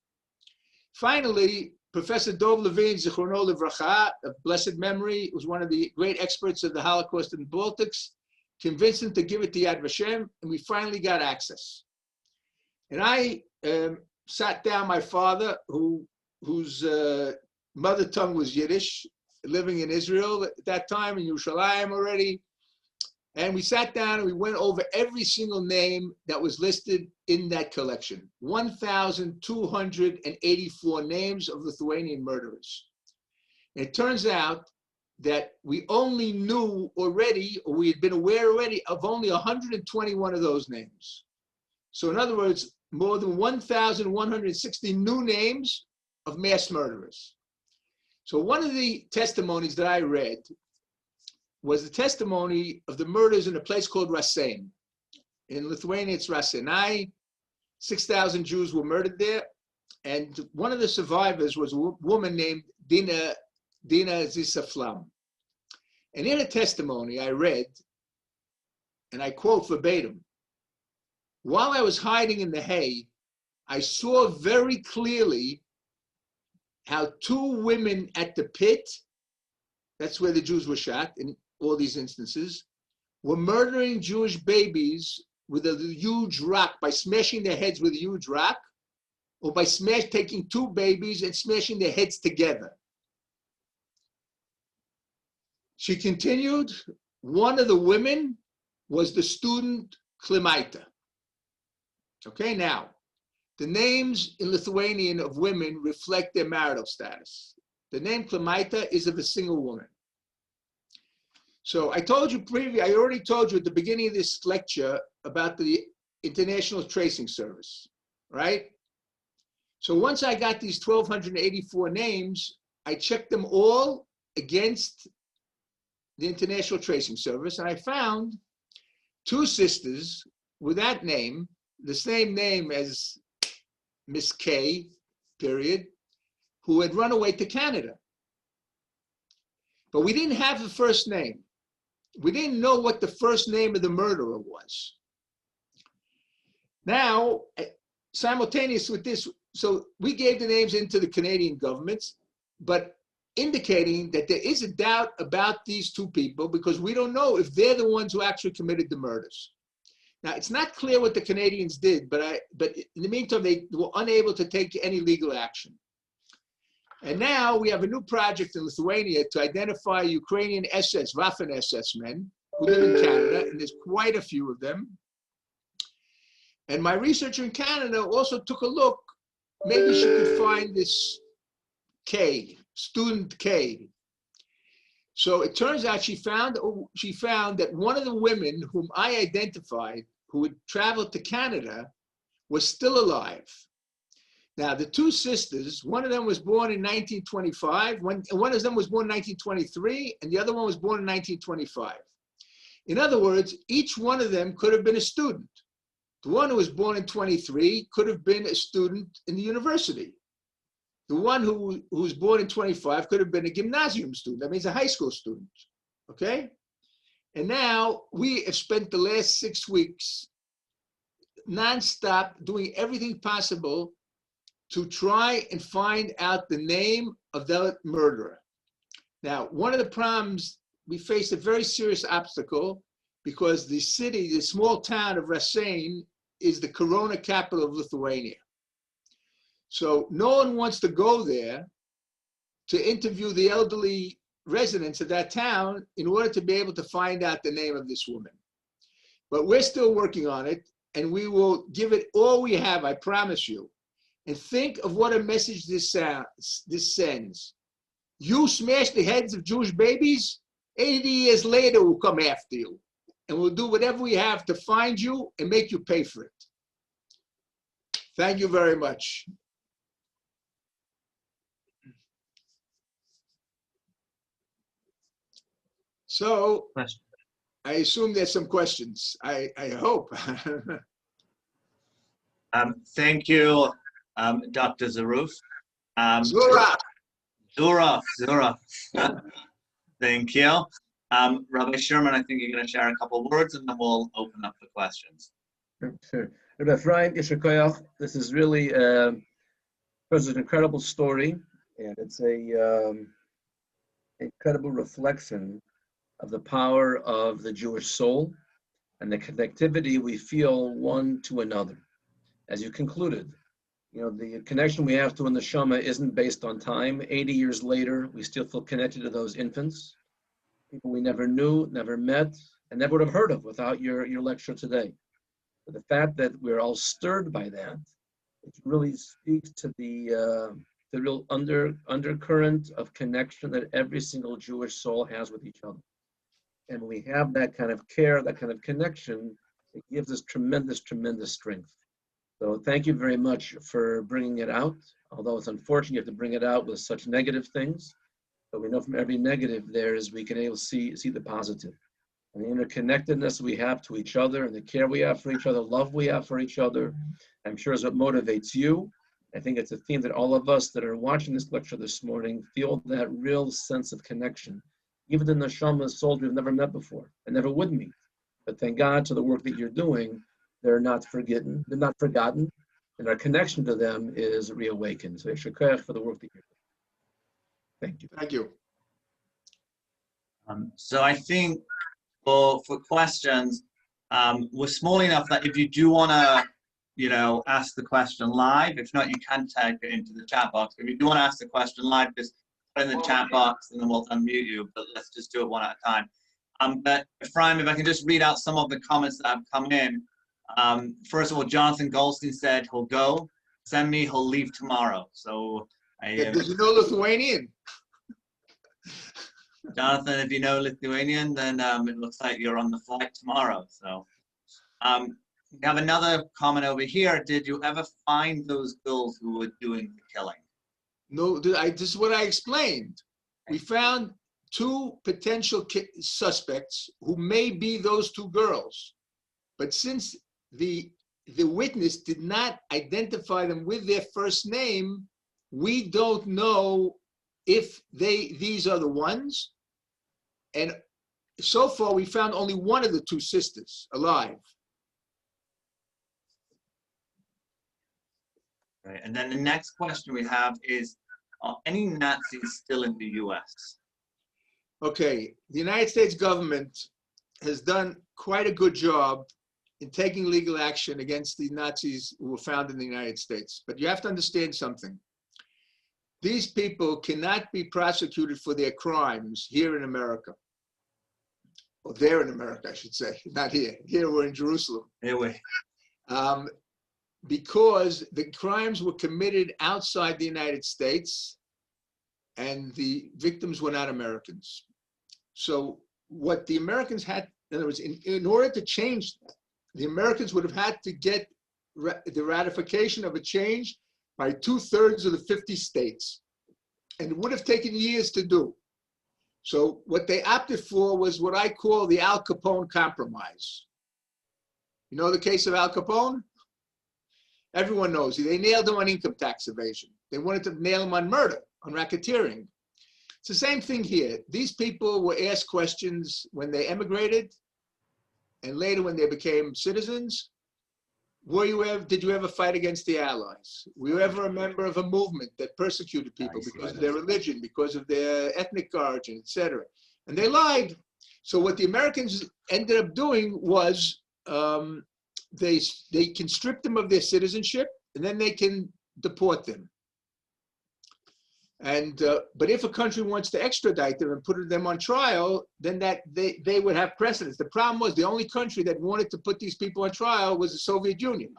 Finally, Professor Dov Levine, Zichrono Livracha, of blessed memory, was one of the great experts of the Holocaust in the Baltics, convinced him to give it to Yad Vashem, and we finally got access. And I sat down my father, whose mother tongue was Yiddish, living in Israel at that time, in Yerushalayim already. And we sat down and we went over every single name that was listed in that collection. 1,284 names of Lithuanian murderers. And it turns out that we only knew already, or we had been aware already, of only 121 of those names. So in other words, more than 1,160 new names of mass murderers. So one of the testimonies that I read was the testimony of the murders in a place called Rasein. In Lithuania, it's Rasenai. 6,000 Jews were murdered there. And one of the survivors was a woman named Dina Zisaflam. And in a testimony I read, and I quote verbatim, "While I was hiding in the hay, I saw very clearly how two women at the pit," that's where the Jews were shot in all these instances, "were murdering Jewish babies with a huge rock by smashing their heads with a huge rock, or by taking two babies and smashing their heads together." She continued, "One of the women was the student Klimaita." Okay, now, the names in Lithuanian of women reflect their marital status. The name Klimaita is of a single woman. So I told you previously, I already told you at the beginning of this lecture about the International Tracing Service, right? So once I got these 1,284 names, I checked them all against the International Tracing Service, and I found two sisters with that name, the same name as Miss K, period, who had run away to Canada. But we didn't have the first name. We didn't know what the first name of the murderer was. Now, simultaneous with this, so we gave the names into the Canadian governments, but indicating that there is a doubt about these two people because we don't know if they're the ones who actually committed the murders. Now, it's not clear what the Canadians did, but in the meantime, they were unable to take any legal action. And now we have a new project in Lithuania to identify Ukrainian SS, Waffen SS men who live in Canada, and there's quite a few of them. And my researcher in Canada also took a look. Maybe she could find this K, student K. So it turns out she found that one of the women whom I identified who had traveled to Canada was still alive. Now, the two sisters, one of them was born in 1925, one of them was born in 1923, and the other one was born in 1925. In other words, each one of them could have been a student. The one who was born in 23 could have been a student in the university. The one who was born in 25 could have been a gymnasium student. That means a high school student, okay? And now we have spent the last 6 weeks nonstop doing everything possible to try and find out the name of that murderer. Now, one of the problems, we faced a very serious obstacle because the city, the small town of Rasein is the Corona capital of Lithuania. So no one wants to go there to interview the elderly residents of that town in order to be able to find out the name of this woman. But we're still working on it, and we will give it all we have, I promise you. And think of what a message this sends. You smash the heads of Jewish babies, 80 years later we'll come after you. And we'll do whatever we have to find you and make you pay for it. Thank you very much. So, I assume there's some questions. I hope. Thank you, Dr. Zuroff. Zuroff. Thank you. Rabbi Sherman, I think you're going to share a couple of words and then we'll open up the questions. Sure. Rabbi Efraim, Yisher Koyach, this is really an incredible story, and it's a incredible reflection of the power of the Jewish soul and the connectivity we feel one to another. As you concluded, the connection we have to the neshama isn't based on time. 80 years later, we still feel connected to those infants, people we never knew, never met, and never would have heard of without your lecture today. But the fact that we're all stirred by that, it really speaks to the real undercurrent of connection that every single Jewish soul has with each other. And when we have that kind of care, that kind of connection, it gives us tremendous, tremendous strength. So thank you very much for bringing it out. Although it's unfortunate you have to bring it out with such negative things, but we know from every negative we can able to see the positive. And the interconnectedness we have to each other and the care we have for each other, love we have for each other, I'm sure is what motivates you. I think it's a theme that all of us that are watching this lecture this morning feel that real sense of connection. Even the neshama souls we've never met before and never would meet. But thank God to the work that you're doing, they're not forgotten, and our connection to them is reawakened. So Yesher Koach for the work that you're doing. Thank you. Thank you. So I think for questions, we're small enough that if you do want to, ask the question live, if not, you can type it into the chat box. If you do want to ask the question live, just put it in the chat box and then we'll unmute you, but let's just do it one at a time. But Efraim, if I can just read out some of the comments that have come in. First of all, Jonathan Goldstein said he'll go. Send me, he'll leave tomorrow. So does he know Lithuanian? Jonathan, if you know Lithuanian, then it looks like you're on the flight tomorrow. So we have another comment over here. Did you ever find those girls who were doing the killing? No, this is what I explained. We found two potential suspects who may be those two girls. But since the witness did not identify them with their first name, we don't know if these are the ones. And so far, we found only one of the two sisters alive. Right. And then the next question we have is, are any Nazis still in the U.S.? Okay, the United States government has done quite a good job in taking legal action against the Nazis who were found in the United States. But you have to understand something. These people cannot be prosecuted for their crimes here in America. Or there in America, I should say, not here. Here we're in Jerusalem. Here we. Because the crimes were committed outside the United States and the victims were not Americans. So what the Americans had, in other words, in order to change that, the Americans would have had to get the ratification of a change by 2/3 of the 50 states. And it would have taken years to do. So what they opted for was what I call the Al Capone compromise. You know the case of Al Capone? Everyone knows. They nailed him on income tax evasion. They wanted to nail him on murder, on racketeering. It's the same thing here. These people were asked questions when they emigrated and later when they became citizens. Did you ever fight against the Allies? Were you ever a member of a movement that persecuted people because of their religion, because of their ethnic origin, etc.? And they lied. So what the Americans ended up doing was they can strip them of their citizenship and then they can deport them. And but if a country wants to extradite them and put them on trial, then that they would have precedence. The problem was the only country that wanted to put these people on trial was the Soviet Union.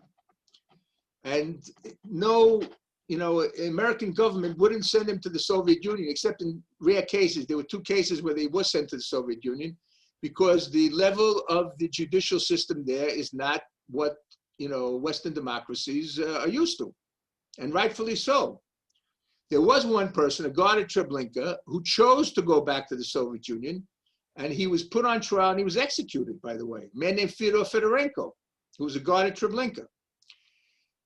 And no, American government wouldn't send them to the Soviet Union, except in rare cases. There were 2 cases where they were sent to the Soviet Union, because the level of the judicial system there is not what, Western democracies are used to, and rightfully so. There was one person, a guard at Treblinka, who chose to go back to the Soviet Union, and he was put on trial and he was executed, by the way. A man named Fyodor Fedorenko, who was a guard at Treblinka.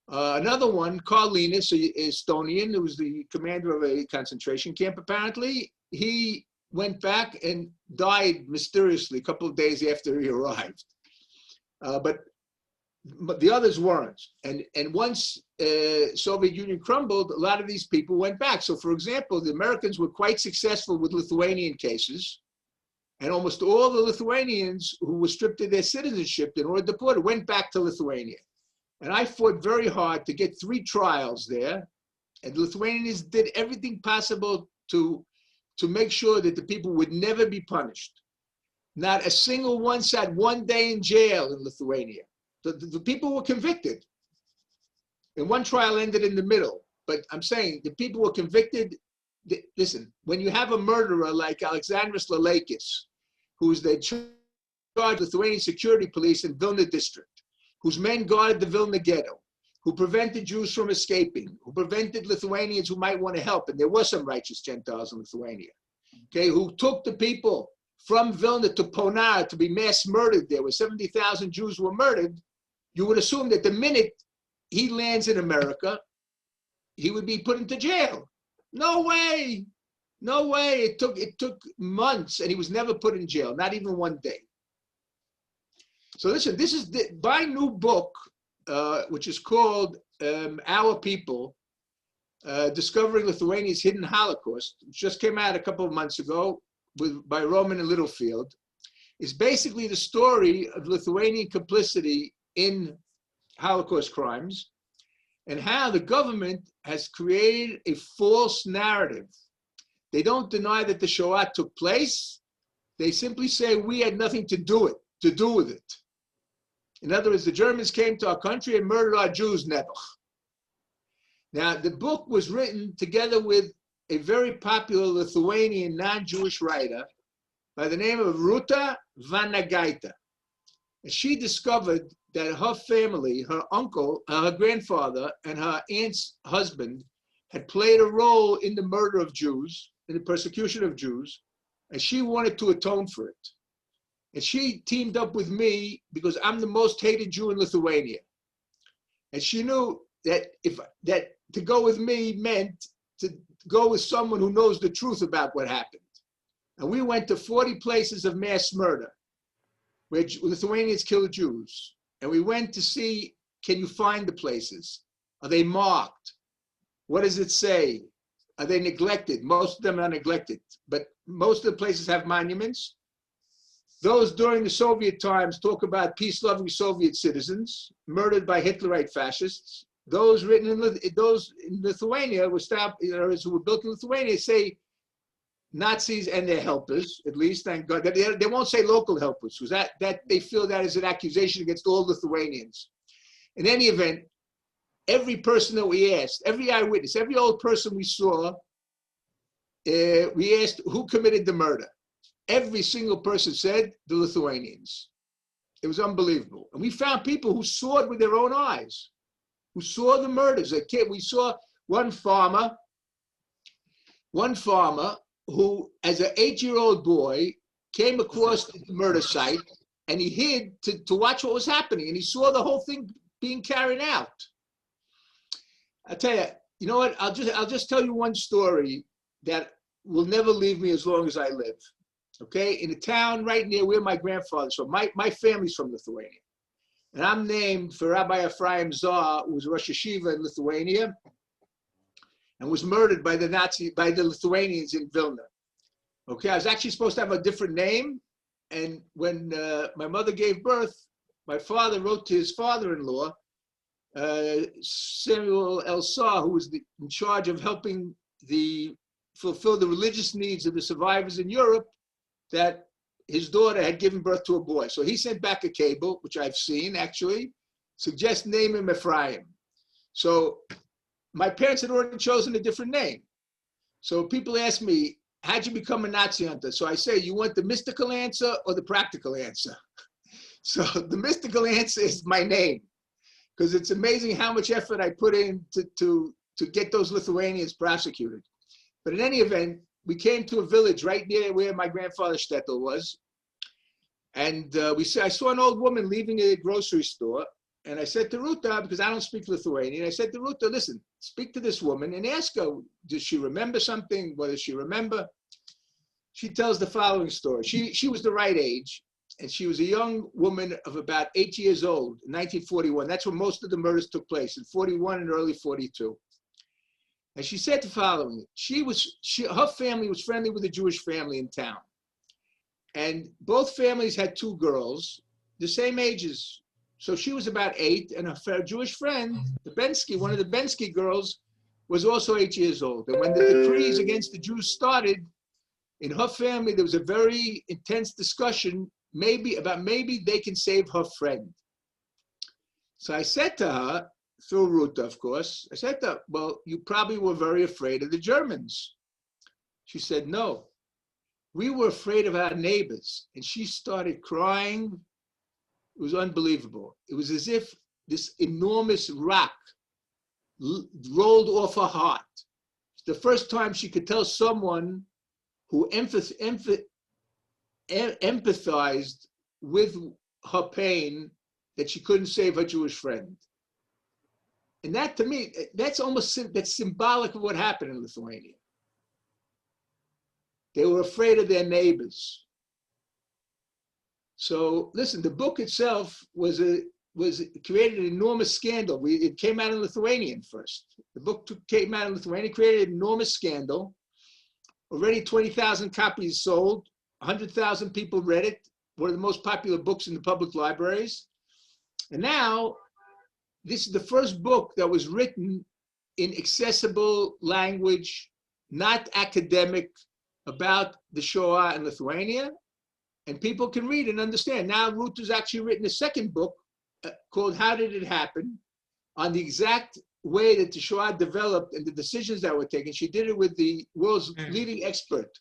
Another one, Karl Linus, an Estonian, who was the commander of a concentration camp, apparently, he went back and died mysteriously a couple of days after he arrived. But the others weren't. And once Soviet Union crumbled, a lot of these people went back. So, for example, the Americans were quite successful with Lithuanian cases, and almost all the Lithuanians who were stripped of their citizenship and were deported went back to Lithuania. And I fought very hard to get 3 trials there, and Lithuanians did everything possible to make sure that the people would never be punished. Not a single one sat 1 day in jail in Lithuania. The people were convicted. And one trial ended in the middle. But I'm saying the people were convicted. Listen, when you have a murderer like Alexandras Laleikis, who's the charge of Lithuanian security police in Vilna district, whose men guarded the Vilna ghetto, who prevented Jews from escaping, who prevented Lithuanians who might want to help, and there were some righteous Gentiles in Lithuania, okay, who took the people from Vilna to Ponar to be mass murdered there, where 70,000 Jews were murdered. You would assume that the minute he lands in America, he would be put into jail. No way, no way. It took months, and he was never put in jail, not even 1 day. So listen, this is my new book, which is called Our People, Discovering Lithuania's Hidden Holocaust, which just came out a couple of months ago by Roman and Littlefield, is basically the story of Lithuanian complicity in Holocaust crimes, and how the government has created a false narrative. They don't deny that the Shoah took place. They simply say we had nothing to do with it. In other words, the Germans came to our country and murdered our Jews, never. Now, the book was written together with a very popular Lithuanian non-Jewish writer by the name of Ruta Vanagaita. And she discovered that her family, her uncle, her grandfather, and her aunt's husband had played a role in the murder of Jews, in the persecution of Jews, and she wanted to atone for it. And she teamed up with me because I'm the most hated Jew in Lithuania. And she knew that to go with me meant to go with someone who knows the truth about what happened. And we went to 40 places of mass murder where Lithuanians killed Jews. And we went to see, can you find the places? Are they marked? What does it say? Are they neglected? Most of them are neglected, but most of the places have monuments. Those during the Soviet times talk about peace-loving Soviet citizens murdered by Hitlerite fascists. Those written in Lithuania were who were built in Lithuania say Nazis and their helpers, at least, thank God. They won't say local helpers, because that they feel that is an accusation against all Lithuanians. In any event, every person that we asked, every eyewitness, every old person we saw, we asked who committed the murder. Every single person said the Lithuanians. It was unbelievable. And we found people who saw it with their own eyes, who saw the murders. We saw one farmer who, as an 8-year-old boy, came across the murder site, and he hid to watch what was happening, and he saw the whole thing being carried out. I'll tell you, you know what? I'll just tell you one story that will never leave me as long as I live. Okay, in a town right near where my grandfather's from. My family's from Lithuania, and I'm named for Rabbi Efraim Zah, who was Rosh Yeshiva in Lithuania, and was murdered by the Lithuanians in Vilna. Okay, I was actually supposed to have a different name, and when my mother gave birth, my father wrote to his father-in-law, Samuel El Sah, who was in charge of helping the fulfill the religious needs of the survivors in Europe, that his daughter had given birth to a boy. So he sent back a cable, which I've seen actually, suggest name him Efraim. So my parents had already chosen a different name. So people ask me, how'd you become a Nazi hunter? So I say, you want the mystical answer or the practical answer? So the mystical answer is my name, because it's amazing how much effort I put in to get those Lithuanians prosecuted. But in any event, we came to a village right near where my grandfather's shtetl was. And I saw an old woman leaving a grocery store. And I said to Ruta, because I don't speak Lithuanian, I said to Ruta, listen, speak to this woman and ask her, does she remember something? What does she remember? She tells the following story. She was the right age, and she was a young woman of about 8 years old in 1941. That's when most of the murders took place, in 41 and early 42. And she said the following: her family was friendly with a Jewish family in town. And both families had two girls, the same ages. So she was about 8, and her Jewish friend, one of the Bensky girls, was also 8 years old. And when the decrees against the Jews started, in her family, there was a very intense discussion maybe they can save her friend. So I said to her, through Ruta, of course, I said to her, well, you probably were very afraid of the Germans. She said, no, we were afraid of our neighbors. And she started crying. It was unbelievable. It was as if this enormous rock rolled off her heart. The first time she could tell someone who empathized with her pain that she couldn't save her Jewish friend. And that, to me, that's symbolic of what happened in Lithuania. They were afraid of their neighbors. So listen, the book itself created an enormous scandal. It came out in Lithuanian first. The book came out in Lithuanian, created an enormous scandal. Already 20,000 copies sold, 100,000 people read it, one of the most popular books in the public libraries. And now, this is the first book that was written in accessible language, not academic, about the Shoah in Lithuania. And people can read and understand. Now, Ruth has actually written a second book called How Did It Happen? On the exact way that the Shoah developed and the decisions that were taken. She did it with the world's leading expert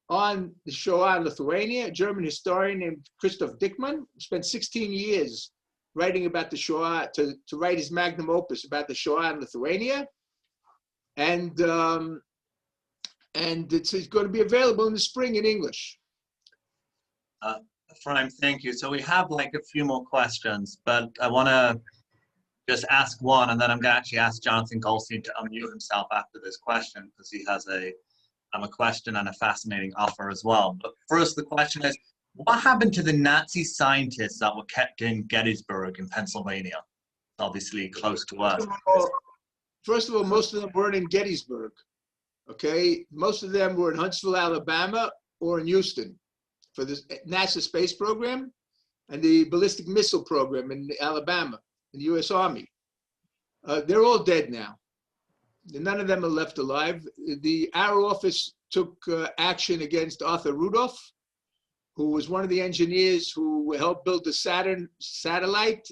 on the Shoah in Lithuania, a German historian named Christoph Dickmann, who spent 16 years writing about the Shoah, to write his magnum opus about the Shoah in Lithuania. And it's going to be available in the spring in English. Efraim, thank you. So we have like a few more questions, but I want to just ask one, and then I'm going to actually ask Jonathan Goldstein to unmute himself after this question, because he has a question and a fascinating offer as well. But first, the question is, what happened to the Nazi scientists that were kept in Gettysburg in Pennsylvania? Obviously close to us. First of all, most of them weren't in Gettysburg, okay? Most of them were in Huntsville, Alabama, or in Houston for the NASA space program and the ballistic missile program in Alabama, in the US Army. They're all dead now. None of them are left alive. Our office took action against Arthur Rudolph, who was one of the engineers who helped build the Saturn satellite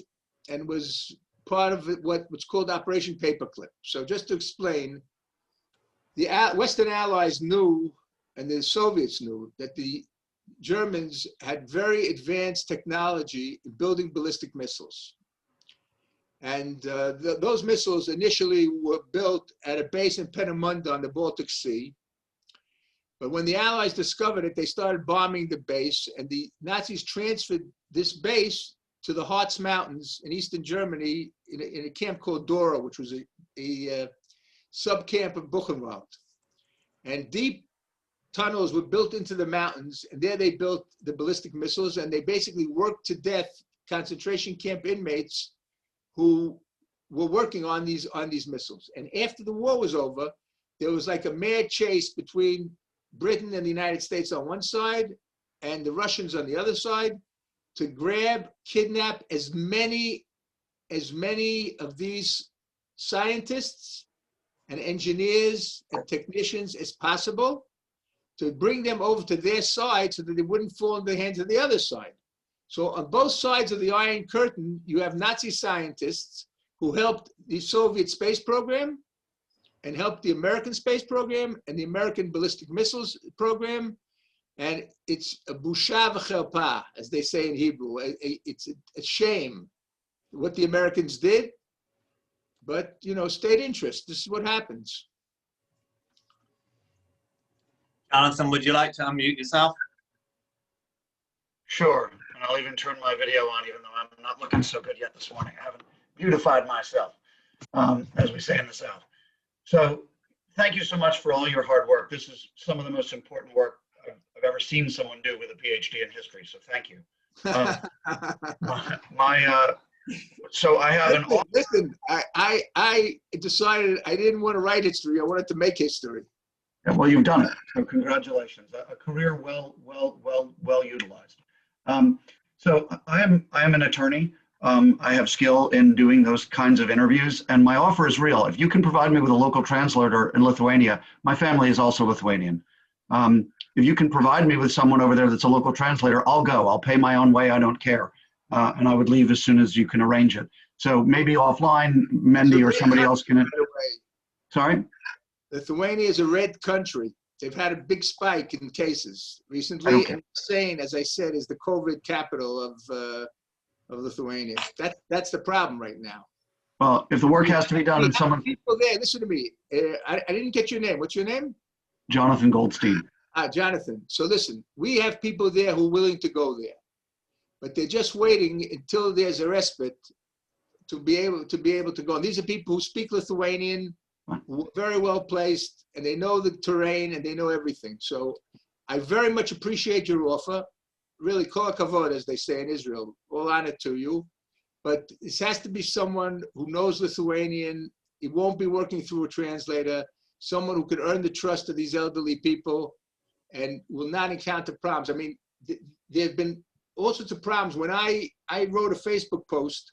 and was part of what's called Operation Paperclip. So just to explain, the Western Allies knew, and the Soviets knew, that the Germans had very advanced technology in building ballistic missiles. And those missiles initially were built at a base in Peenemünde on the Baltic Sea. But when the Allies discovered it, they started bombing the base, and the Nazis transferred this base to the Harz Mountains in eastern Germany in a camp called Dora, which was a sub-camp of Buchenwald. And deep tunnels were built into the mountains, and there they built the ballistic missiles, and they basically worked to death concentration camp inmates who were working on these missiles. And after the war was over, there was like a mad chase between Britain and the United States on one side and the Russians on the other side to grab, kidnap as many of these scientists and engineers and technicians as possible to bring them over to their side so that they wouldn't fall into the hands of the other side. So on both sides of the Iron Curtain, you have Nazi scientists who helped the Soviet space program and helped the American space program and the American ballistic missiles program. And it's a busha v'chelpa, as they say in Hebrew. It's a shame what the Americans did, but, you know, state interest, this is what happens. Jonathan, would you like to unmute yourself? Sure, and I'll even turn my video on, even though I'm not looking so good yet this morning. I haven't beautified myself, as we say in the South. So thank you so much for all your hard work. This is some of the most important work I've ever seen someone do with a PhD in history, so thank you. So I have an... Listen, I decided I didn't want to write history, I wanted to make history. Yeah, well, you've done it, so congratulations. A career well utilized. So I am an attorney. I have skill in doing those kinds of interviews, and my offer is real. If you can provide me with a local translator in Lithuania, my family is also Lithuanian. If you can provide me with someone over there that's a local translator, I'll go. I'll pay my own way. I don't care. And I would leave as soon as you can arrange it. So maybe offline, Mendy or somebody else can. Sorry? Lithuania is a red country. They've had a big spike in cases recently. And Spain, as I said, is the COVID capital of Lithuania. That's the problem right now. Well, if the work has to be done, and someone... People there, listen to me. I didn't get your name. What's your name? Jonathan Goldstein. Jonathan. So listen, we have people there who are willing to go there, but they're just waiting until there's a respite to be able to go. And these are people who speak Lithuanian, very well placed, and they know the terrain and they know everything. So I very much appreciate your offer. Really, kol hakavod, as they say in Israel, all honor to you. But this has to be someone who knows Lithuanian. It won't be working through a translator, someone who can earn the trust of these elderly people and will not encounter problems. I mean, there have been all sorts of problems. When I wrote a Facebook post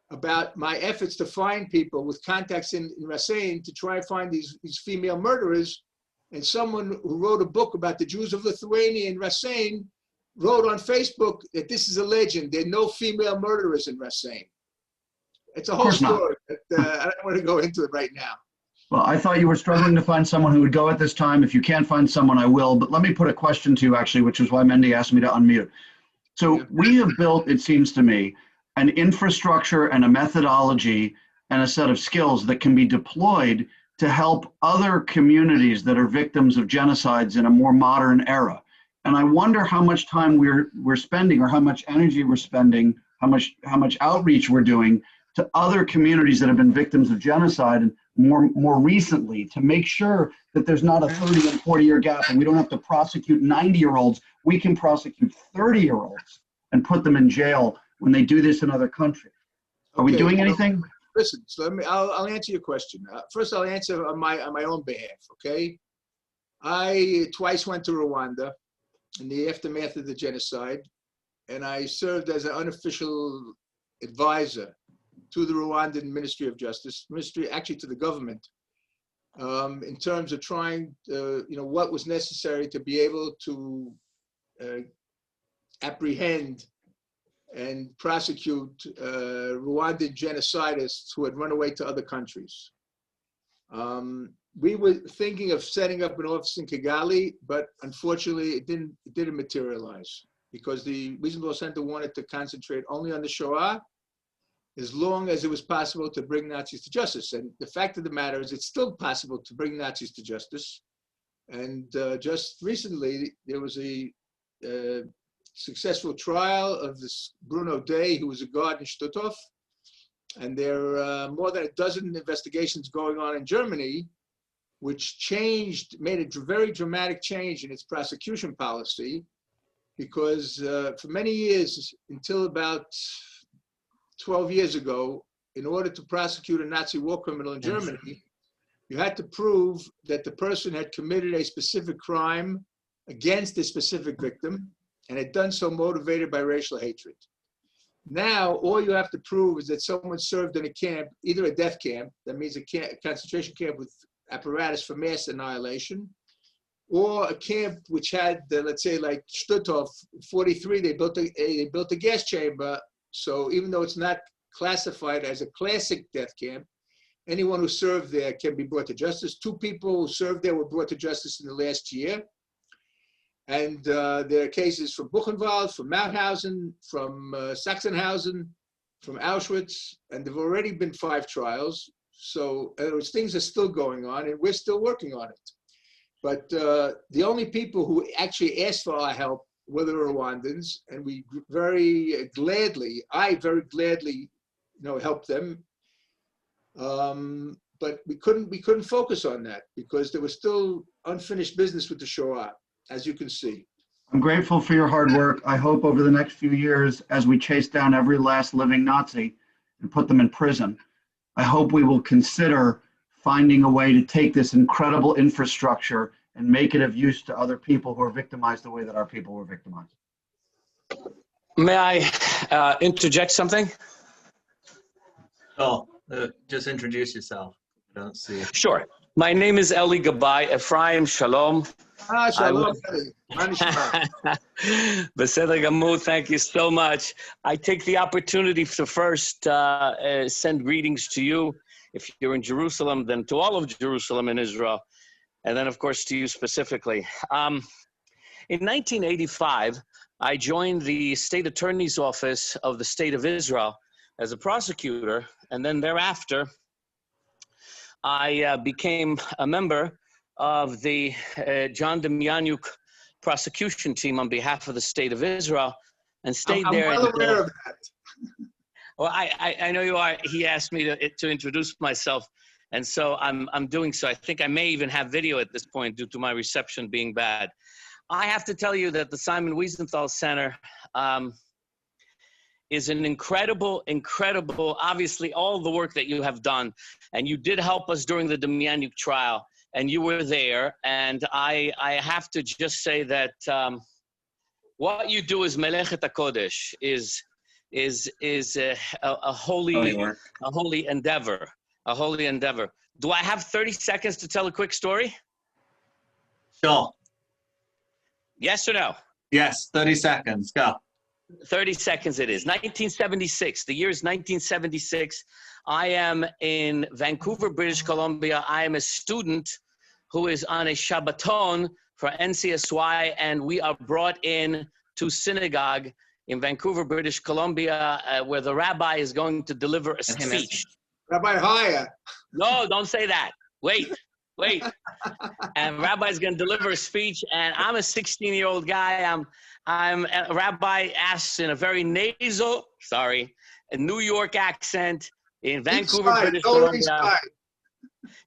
about my efforts to find people with contacts in Rasein to try and find these female murderers, and someone who wrote a book about the Jews of Lithuania in Rasein wrote on Facebook that this is a legend. There are no female murderers in Rasein. It's a whole story, but I don't want to go into it right now. Well, I thought you were struggling to find someone who would go at this time. If you can't find someone, I will. But let me put a question to you, actually, which is why Mendy asked me to unmute. So we have built, it seems to me, an infrastructure and a methodology and a set of skills that can be deployed to help other communities that are victims of genocides in a more modern era. And I wonder how much time we're spending, or how much energy we're spending, how much outreach we're doing to other communities that have been victims of genocide, and more recently, to make sure that there's not a 30 and 40-year gap, and we don't have to prosecute 90-year-olds. We can prosecute 30-year-olds and put them in jail when they do this in other countries. Are we doing anything? Listen, so I'll answer your question. First, I'll answer on my own behalf. Okay, I twice went to Rwanda in the aftermath of the genocide, and I served as an unofficial advisor to the Rwandan Ministry of Justice, actually to the government, in terms of trying, what was necessary to be able to apprehend and prosecute Rwandan genocidists who had run away to other countries. We were thinking of setting up an office in Kigali, but unfortunately it didn't materialize, because the Wiesenthal Center wanted to concentrate only on the Shoah, as long as it was possible to bring Nazis to justice. And the fact of the matter is, it's still possible to bring Nazis to justice. And just recently, there was a successful trial of this Bruno Day, who was a guard in Stutthof. And there are more than a dozen investigations going on in Germany, which made a very dramatic change in its prosecution policy, because for many years, until about 12 years ago, in order to prosecute a Nazi war criminal in Germany, you had to prove that the person had committed a specific crime against a specific victim and had done so motivated by racial hatred. Now, all you have to prove is that someone served in a camp, either a death camp, that means a concentration camp with apparatus for mass annihilation, or a camp which had, let's say, like Stutthof, 43, they built a gas chamber. So even though it's not classified as a classic death camp, anyone who served there can be brought to justice. 2 people who served there were brought to justice in the last year. And there are cases from Buchenwald, from Mauthausen, from Sachsenhausen, from Auschwitz, and there have already been 5 trials. So things are still going on, and we're still working on it. But the only people who actually asked for our help were the Rwandans, and we very gladly, helped them. But we couldn't focus on that because there was still unfinished business with the Shoah, as you can see. I'm grateful for your hard work. I hope over the next few years, as we chase down every last living Nazi and put them in prison, I hope we will consider finding a way to take this incredible infrastructure and make it of use to other people who are victimized the way that our people were victimized. May I interject something? Oh, just introduce yourself. I don't see it. Sure. My name is Eli Gabay. Ephraim, shalom. Shalom. Beseder Gamur, thank you so much. I take the opportunity to first send greetings to you. If you're in Jerusalem, then to all of Jerusalem and Israel. And then, of course, to you specifically. In 1985, I joined the state attorney's office of the state of Israel as a prosecutor. And then thereafter, I became a member of the John Demjanjuk prosecution team on behalf of the state of Israel and stayed there. I'm well aware of that. Well, I know you are. He asked me to introduce myself. And so I'm doing so. I think I may even have video at this point due to my reception being bad. I have to tell you that the Simon Wiesenthal Center is an incredible, obviously all the work that you have done. And you did help us during the Demjanjuk trial, and you were there. And I have to just say that what you do is Melechet HaKodesh, is a holy endeavor. A holy endeavor. Do I have 30 seconds to tell a quick story? Sure. Yes or no? Yes, 30 seconds. Go. 30 seconds it is. 1976. The year is 1976. I am in Vancouver, British Columbia. I am a student who is on a Shabbaton for NCSY, and we are brought in to synagogue in Vancouver, British Columbia, where the rabbi is going to deliver a speech. Rabbi Haya. No, don't say that. Wait. And Rabbi's going to deliver a speech, and I'm a 16-year-old guy. A rabbi asks in a very nasal, a New York accent in Vancouver, British Columbia.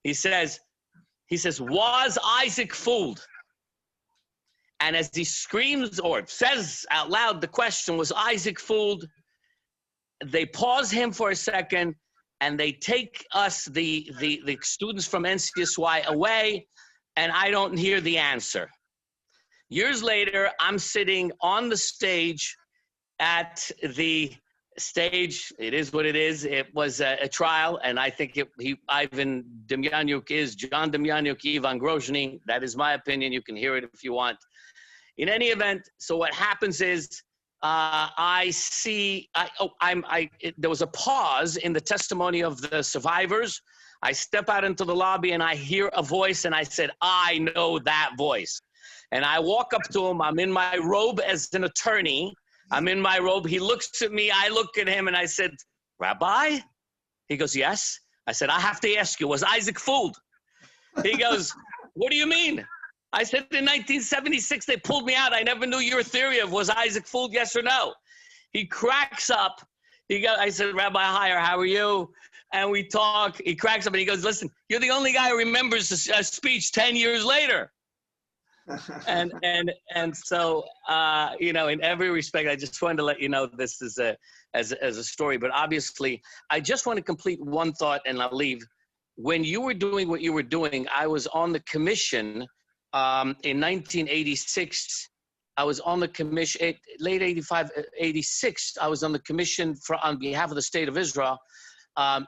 He says, was Isaac fooled? And as he screams or says out loud the question, was Isaac fooled? They pause him for a second, and they take us, the students from NCSY, away, and I don't hear the answer. Years later, I'm sitting on the stage at the stage. It is what it is. It was a trial, and I think Ivan Demjanjuk is John Demjanjuk, Ivan Grozny. That is my opinion. You can hear it if you want. In any event, so what happens is, there was a pause in the testimony of the survivors. I step out into the lobby and I hear a voice, and I said, I know that voice. And I walk up to him. I'm in my robe as an attorney. I'm in my robe. He looks at me. I look at him, and I said, Rabbi? He goes, yes. I said, I have to ask you, was Isaac fooled? He goes, what do you mean? I said, in 1976, they pulled me out. I never knew your theory of was Isaac fooled, yes or no. He cracks up. I said, Rabbi Haya, how are you? And we talk. He cracks up and he goes, listen, you're the only guy who remembers a speech 10 years later. and so, in every respect, I just wanted to let you know this is as a story. But obviously, I just want to complete one thought and I'll leave. When you were doing what you were doing, I was on the commission in 1986 I was on the commission, late 85, 86, I was on the commission on behalf of the state of Israel,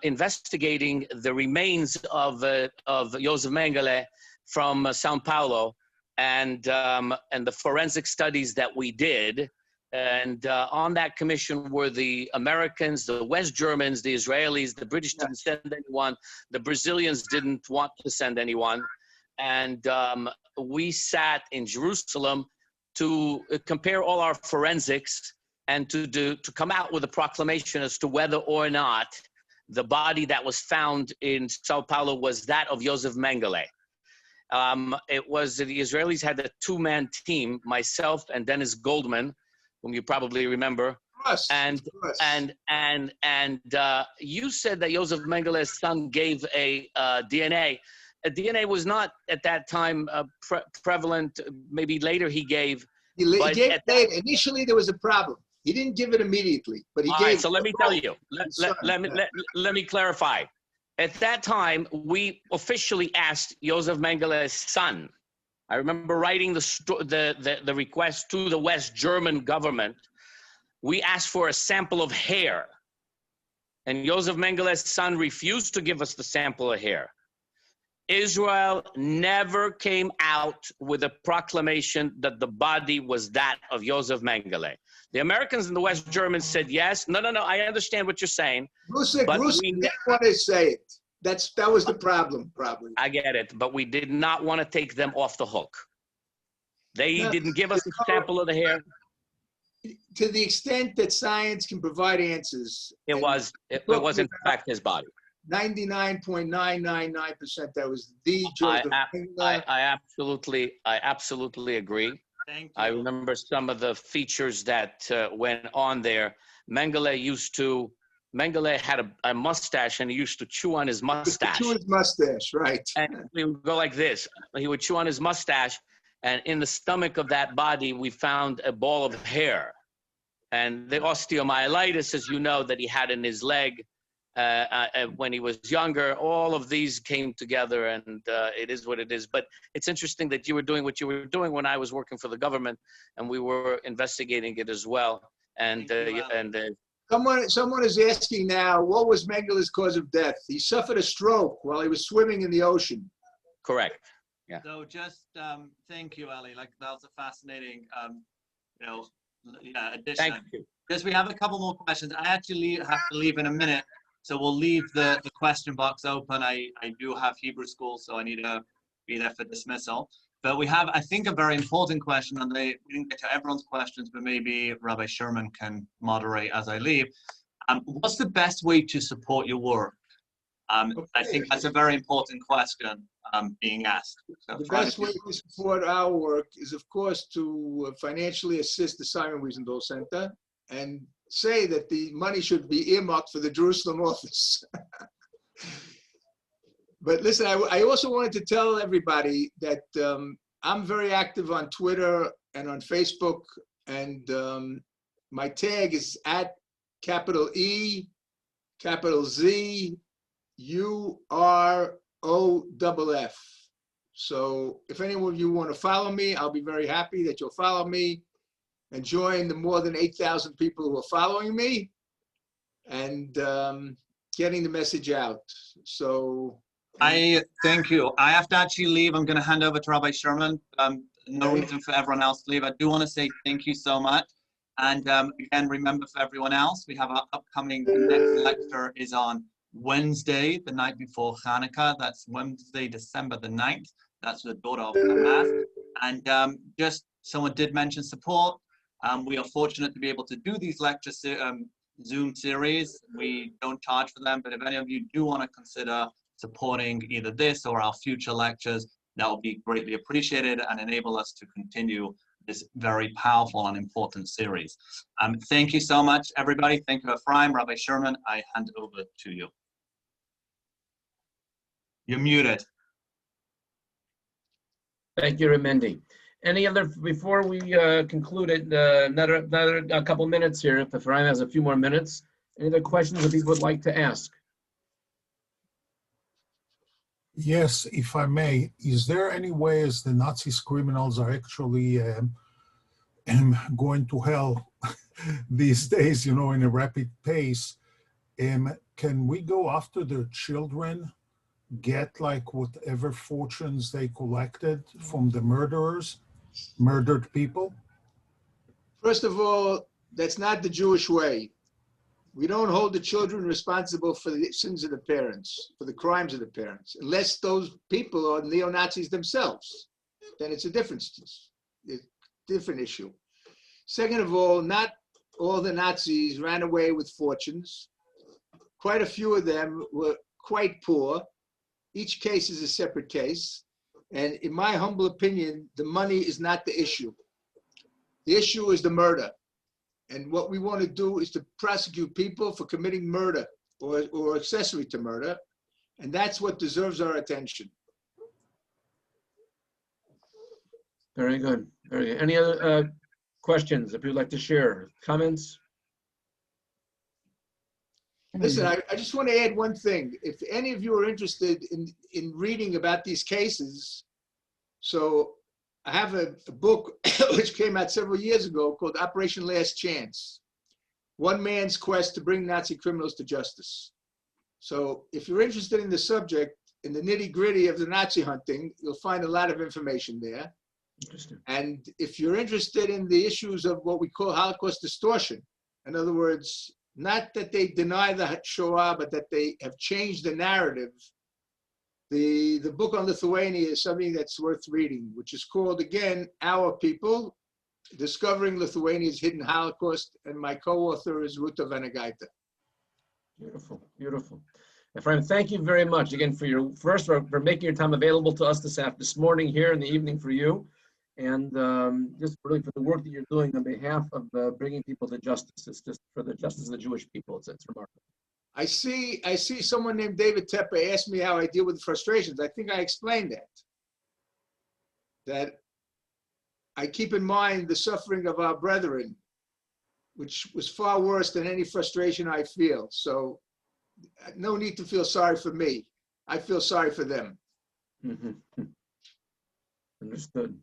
investigating the remains of Joseph Mengele from Sao Paulo, and the forensic studies that we did. And on that commission were the Americans, the West Germans, the Israelis. The British didn't send anyone. The Brazilians didn't want to send anyone. And we sat in Jerusalem to compare all our forensics and to come out with a proclamation as to whether or not the body that was found in Sao Paulo was that of Joseph Mengele. It was the Israelis had a two-man team, myself and Dennis Goldman, whom you probably remember. And you said that Joseph Mengele's son gave a DNA. DNA was not at that time prevalent. Maybe later he gave. He gave later. Initially, there was a problem. He didn't give it immediately, but he gave. All right, so let me tell you. Let me clarify. At that time, we officially asked Joseph Mengele's son. I remember writing the request to the West German government. We asked for a sample of hair, and Joseph Mengele's son refused to give us the sample of hair. Israel never came out with a proclamation that the body was that of Joseph Mengele. The Americans and the West Germans said yes. No, I understand what you're saying. Bruce didn't want to say it. That was the problem, probably. I get it, but we did not want to take them off the hook. They didn't give us a sample of the hair. To the extent that science can provide answers. It was in fact his body. 99.999%. That was the Joseph Mengele. I absolutely agree. Thank you. I remember some of the features that went on there. Mengele had a mustache, and he used to chew on his mustache. Chew his mustache, right. And he would go like this. He would chew on his mustache, and in the stomach of that body, we found a ball of hair. And the osteomyelitis, as you know, that he had in his leg when he was younger, all of these came together, and it is what it is. But it's interesting that you were doing what you were doing when I was working for the government, and we were investigating it as well. And Someone is asking now, what was Mengele's cause of death? He suffered a stroke while he was swimming in the ocean. Correct. Yeah. So just thank you, Ali. Like that was a fascinating, addition. Thank you. Because we have a couple more questions. I actually have to leave in a minute, so we'll leave the question box open. I do have Hebrew school, so I need to be there for dismissal. But we have, I think, a very important question, and we didn't get to everyone's questions, but maybe Rabbi Sherman can moderate as I leave. What's the best way to support your work? I think that's a very important question being asked. So the best way to support our work is, of course, to financially assist the Simon Wiesenthal Center and say that the money should be earmarked for the Jerusalem office. But listen, I also wanted to tell everybody that I'm very active on Twitter and on Facebook, and my tag is at capital E, capital Z, UROFF. So if any of you want to follow me, I'll be very happy that you'll follow me and join the more than 8,000 people who are following me and getting the message out. So I thank you. I have to actually leave. I'm going to hand over to Rabbi Sherman. No reason for everyone else to leave. I do want to say thank you so much. And again, remember for everyone else, we have our upcoming next lecture is on Wednesday, the night before Hanukkah. That's Wednesday, December the 9th. That's the daughter of Hamas. And just someone did mention support. We are fortunate to be able to do these lecture Zoom series. We don't charge for them, but if any of you do want to consider supporting either this or our future lectures, that would be greatly appreciated and enable us to continue this very powerful and important series. Thank you so much, everybody. Thank you, Efraim. Rabbi Sherman, I hand over to you. You're muted. Thank you, Ramendi. Any other, before we conclude it, another a couple minutes here, if Efraim has a few more minutes, any other questions that people would like to ask? Yes, if I may, is there any way as the Nazi criminals are actually going to hell these days, you know, in a rapid pace. Can we go after their children, get like whatever fortunes they collected from the murdered people? First of all, that's not the Jewish way. We don't hold the children responsible for the sins of the parents, for the crimes of the parents, unless those people are neo-Nazis themselves. Then it's a different issue. Second of all, not all the Nazis ran away with fortunes. Quite a few of them were quite poor. Each case is a separate case. And in my humble opinion, the money is not the issue. The issue is the murder. And what we want to do is to prosecute people for committing murder or accessory to murder. And that's what deserves our attention. Very good. Very good. Any other questions if you'd like to share? Comments? Listen, I just want to add one thing. If any of you are interested in reading about these cases, so I have a book which came out several years ago called Operation Last Chance, One Man's Quest to Bring Nazi Criminals to Justice. So if you're interested in the subject, in the nitty-gritty of the Nazi hunting, you'll find a lot of information there. Interesting. And if you're interested in the issues of what we call Holocaust distortion, in other words, not that they deny the Shoah, but that they have changed the narrative, the book on Lithuania is something that's worth reading, which is called, again, Our People, Discovering Lithuania's Hidden Holocaust, and my co-author is Ruta Vanagaita. Beautiful, beautiful. Efraim, thank you very much again for making your time available to us this morning here in the evening for you, and just really for the work that you're doing on behalf of bringing people to justice. It's just for the justice of the Jewish people. It's remarkable. I see someone named David Tepper asked me how I deal with the frustrations. I think I explained that I keep in mind the suffering of our brethren, which was far worse than any frustration I feel. So no need to feel sorry for me. I feel sorry for them. Mm-hmm. Understood.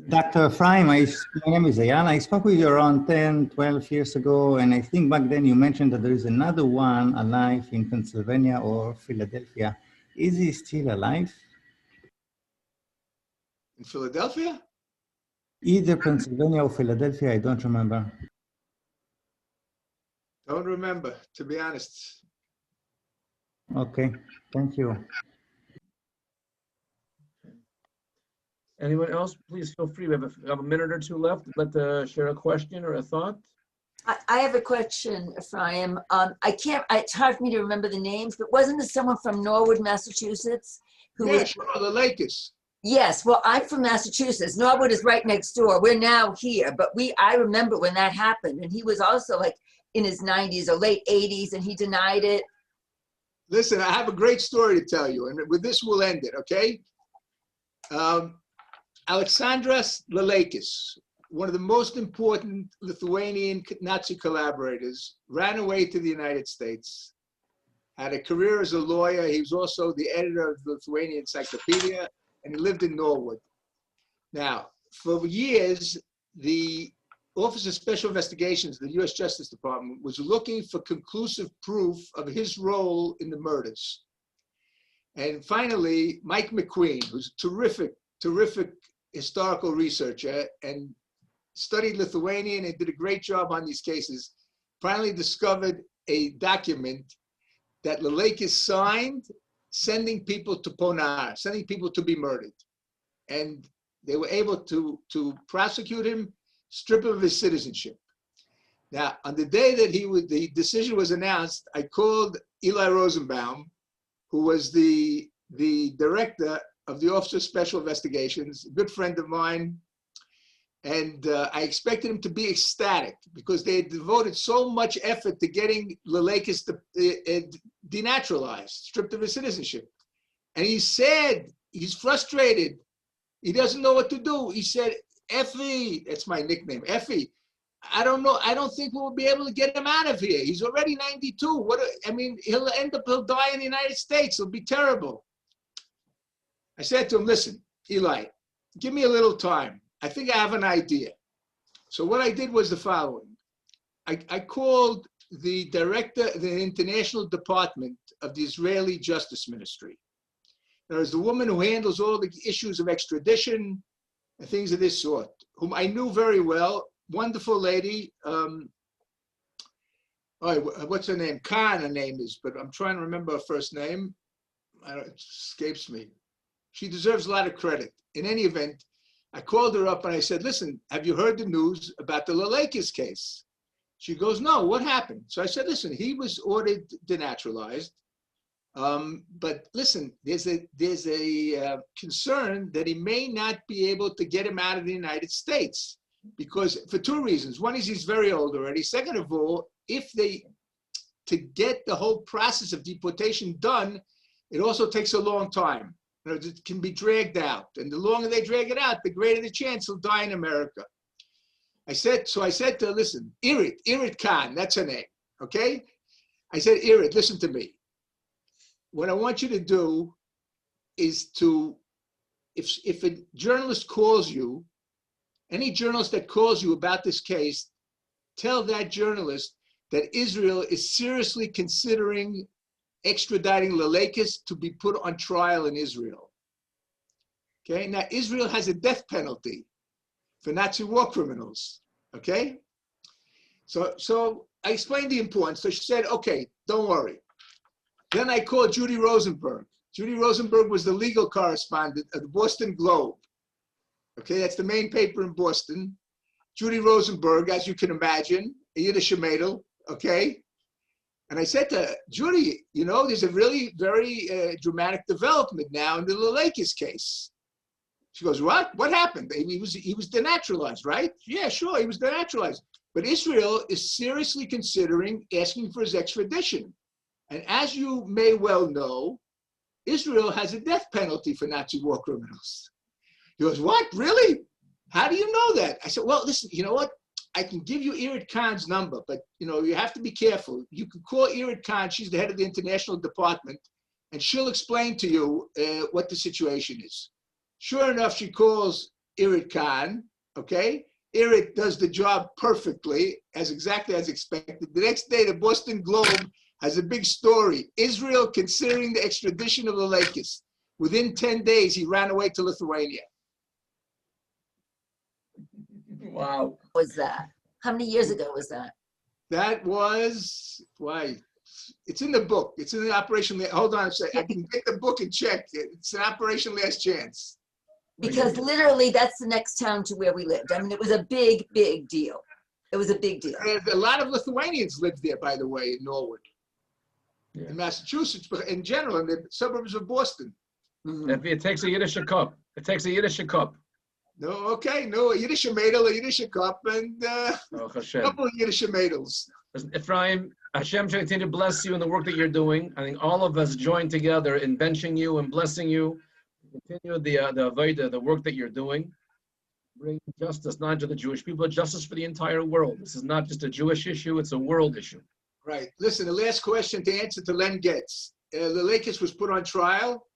Dr. Efraim, my name is Ayan. I spoke with you around 10, 12 years ago, and I think back then you mentioned that there is another one alive in Pennsylvania or Philadelphia. Is he still alive? In Philadelphia? Either Pennsylvania or Philadelphia, I don't remember. Don't remember, to be honest. Okay, thank you. Anyone else? Please feel free. We have a minute or two left. Let share a question or a thought. I have a question, Efraim. It's hard for me to remember the names, but wasn't there someone from Norwood, Massachusetts? Yes, the Lakers. Yes, well, I'm from Massachusetts. Norwood is right next door. We're now here, but I remember when that happened, and he was also like in his 90s or late 80s, and he denied it. Listen, I have a great story to tell you, and with this we'll end it, okay? Alexandras Leleikis, one of the most important Lithuanian Nazi collaborators, ran away to the United States, had a career as a lawyer. He was also the editor of the Lithuanian Encyclopedia, and he lived in Norwood. Now, for years, the Office of Special Investigations, the US Justice Department, was looking for conclusive proof of his role in the murders. And finally, Mike McQueen, who's a terrific historical researcher and studied Lithuanian and did a great job on these cases, finally discovered a document that Leleikis signed, sending people to Ponar, sending people to be murdered. And they were able to prosecute him, strip him of his citizenship. Now, on the day that the decision was announced, I called Eli Rosenbaum, who was the director of the Office of Special Investigations, a good friend of mine. And I expected him to be ecstatic because they had devoted so much effort to getting Leleikis denaturalized, stripped of his citizenship. And he's sad, he's frustrated, he doesn't know what to do. He said, Effie, that's my nickname, Effie, I don't know, I don't think we'll be able to get him out of here. He's already 92. He'll die in the United States. It'll be terrible. I said to him, listen, Eli, give me a little time. I think I have an idea. So what I did was the following. I called the director of the international department of the Israeli Justice Ministry. There's the woman who handles all the issues of extradition and things of this sort, whom I knew very well, wonderful lady. What's her name? Khan, her name is, but I'm trying to remember her first name. It escapes me. She deserves a lot of credit. In any event, I called her up and I said, listen, have you heard the news about the Laleikis case? She goes, no, what happened? So I said, listen, he was ordered denaturalized. But listen, there's a concern that he may not be able to get him out of the United States because for two reasons. One is he's very old already. Second of all, to get the whole process of deportation done, it also takes a long time. It can be dragged out. And the longer they drag it out, the greater the chance he'll die in America. I said to her, listen, Irit Khan, that's her name, okay? I said, Irit, listen to me. What I want you to do is if a journalist calls you, any journalist that calls you about this case, tell that journalist that Israel is seriously considering extraditing Laleikis to be put on trial in Israel. Okay, now Israel has a death penalty for Nazi war criminals, okay? So I explained the importance. So she said, okay, don't worry. Then I called Judy Rosenberg. Judy Rosenberg was the legal correspondent of the Boston Globe. Okay, that's the main paper in Boston. Judy Rosenberg, as you can imagine, a Yiddish Mädel, okay? And I said to her, Judy, you know, there's a really very dramatic development now in the Laleikis case. She goes, what? What happened? He was denaturalized, right? Yeah, sure, he was denaturalized. But Israel is seriously considering asking for his extradition. And as you may well know, Israel has a death penalty for Nazi war criminals. He goes, what, really? How do you know that? I said, well, listen, you know what? I can give you Irit Khan's number, but you know, you have to be careful. You can call Irit Khan, she's the head of the international department, and she'll explain to you what the situation is. Sure enough, she calls Irit Khan, okay? Irit does the job perfectly, exactly as expected. The next day, the Boston Globe has a big story. Israel considering the extradition of Laleikis. Within 10 days, he ran away to Lithuania. Wow. Was that? How many years ago was that? That was, why? It's in the book. It's in the Operation, hold on a second. I can get the book and check. It's an Operation Last Chance. Because literally that's the next town to where we lived. I mean, it was a big, big deal. It was a big deal. A lot of Lithuanians lived there, by the way, in Norwood. Yeah. In Massachusetts, but in general, in the suburbs of Boston. Mhm. It takes a Yiddish cup. It takes a Yiddish cup. No, okay, no, a Yiddish Mädel, a Yiddish cup, and Oh, a Hashem. couple of Yiddish Mädels. Ephraim, Hashem should continue to bless you in the work that you're doing. I think all of us join together in benching you and blessing you. Continue the work that you're doing. Bring justice not to the Jewish people, but justice for the entire world. This is not just a Jewish issue, it's a world issue. Right. Listen, the last question to answer to Len Getz. Laleikis was put on trial.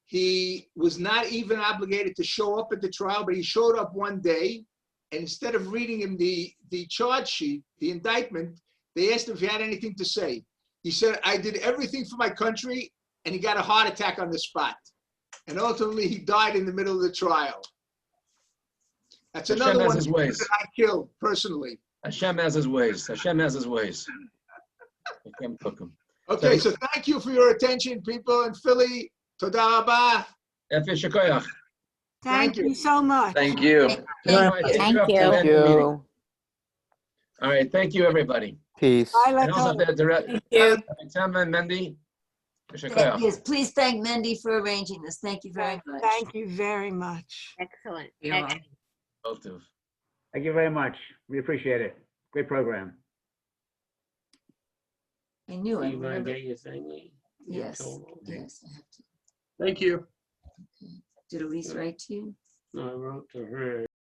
He was not even obligated to show up at the trial, but he showed up one day, and instead of reading him the charge sheet, the indictment, they asked him if he had anything to say. He said, I did everything for my country, and he got a heart attack on the spot. And ultimately, he died in the middle of the trial. That's another one that I killed personally. Hashem has his ways. Hashem has his ways. Hashem took him. Okay, so thank you for your attention, people in Philly. Toda rabah. Thank you so much. Thank you. Thank you. Thank you. All right, thank you, everybody. Peace. Bye, And also, Thank you. Sam and Mendy. Yes, please thank Mendy for arranging this. Thank you very much. Thank you very much. Excellent. Yeah. Both of. Thank you very much. We appreciate it. Great program. I knew it. You want to get your thing? Yes, yes. I have to. Thank you. Did Elise write to you? No, I wrote to her.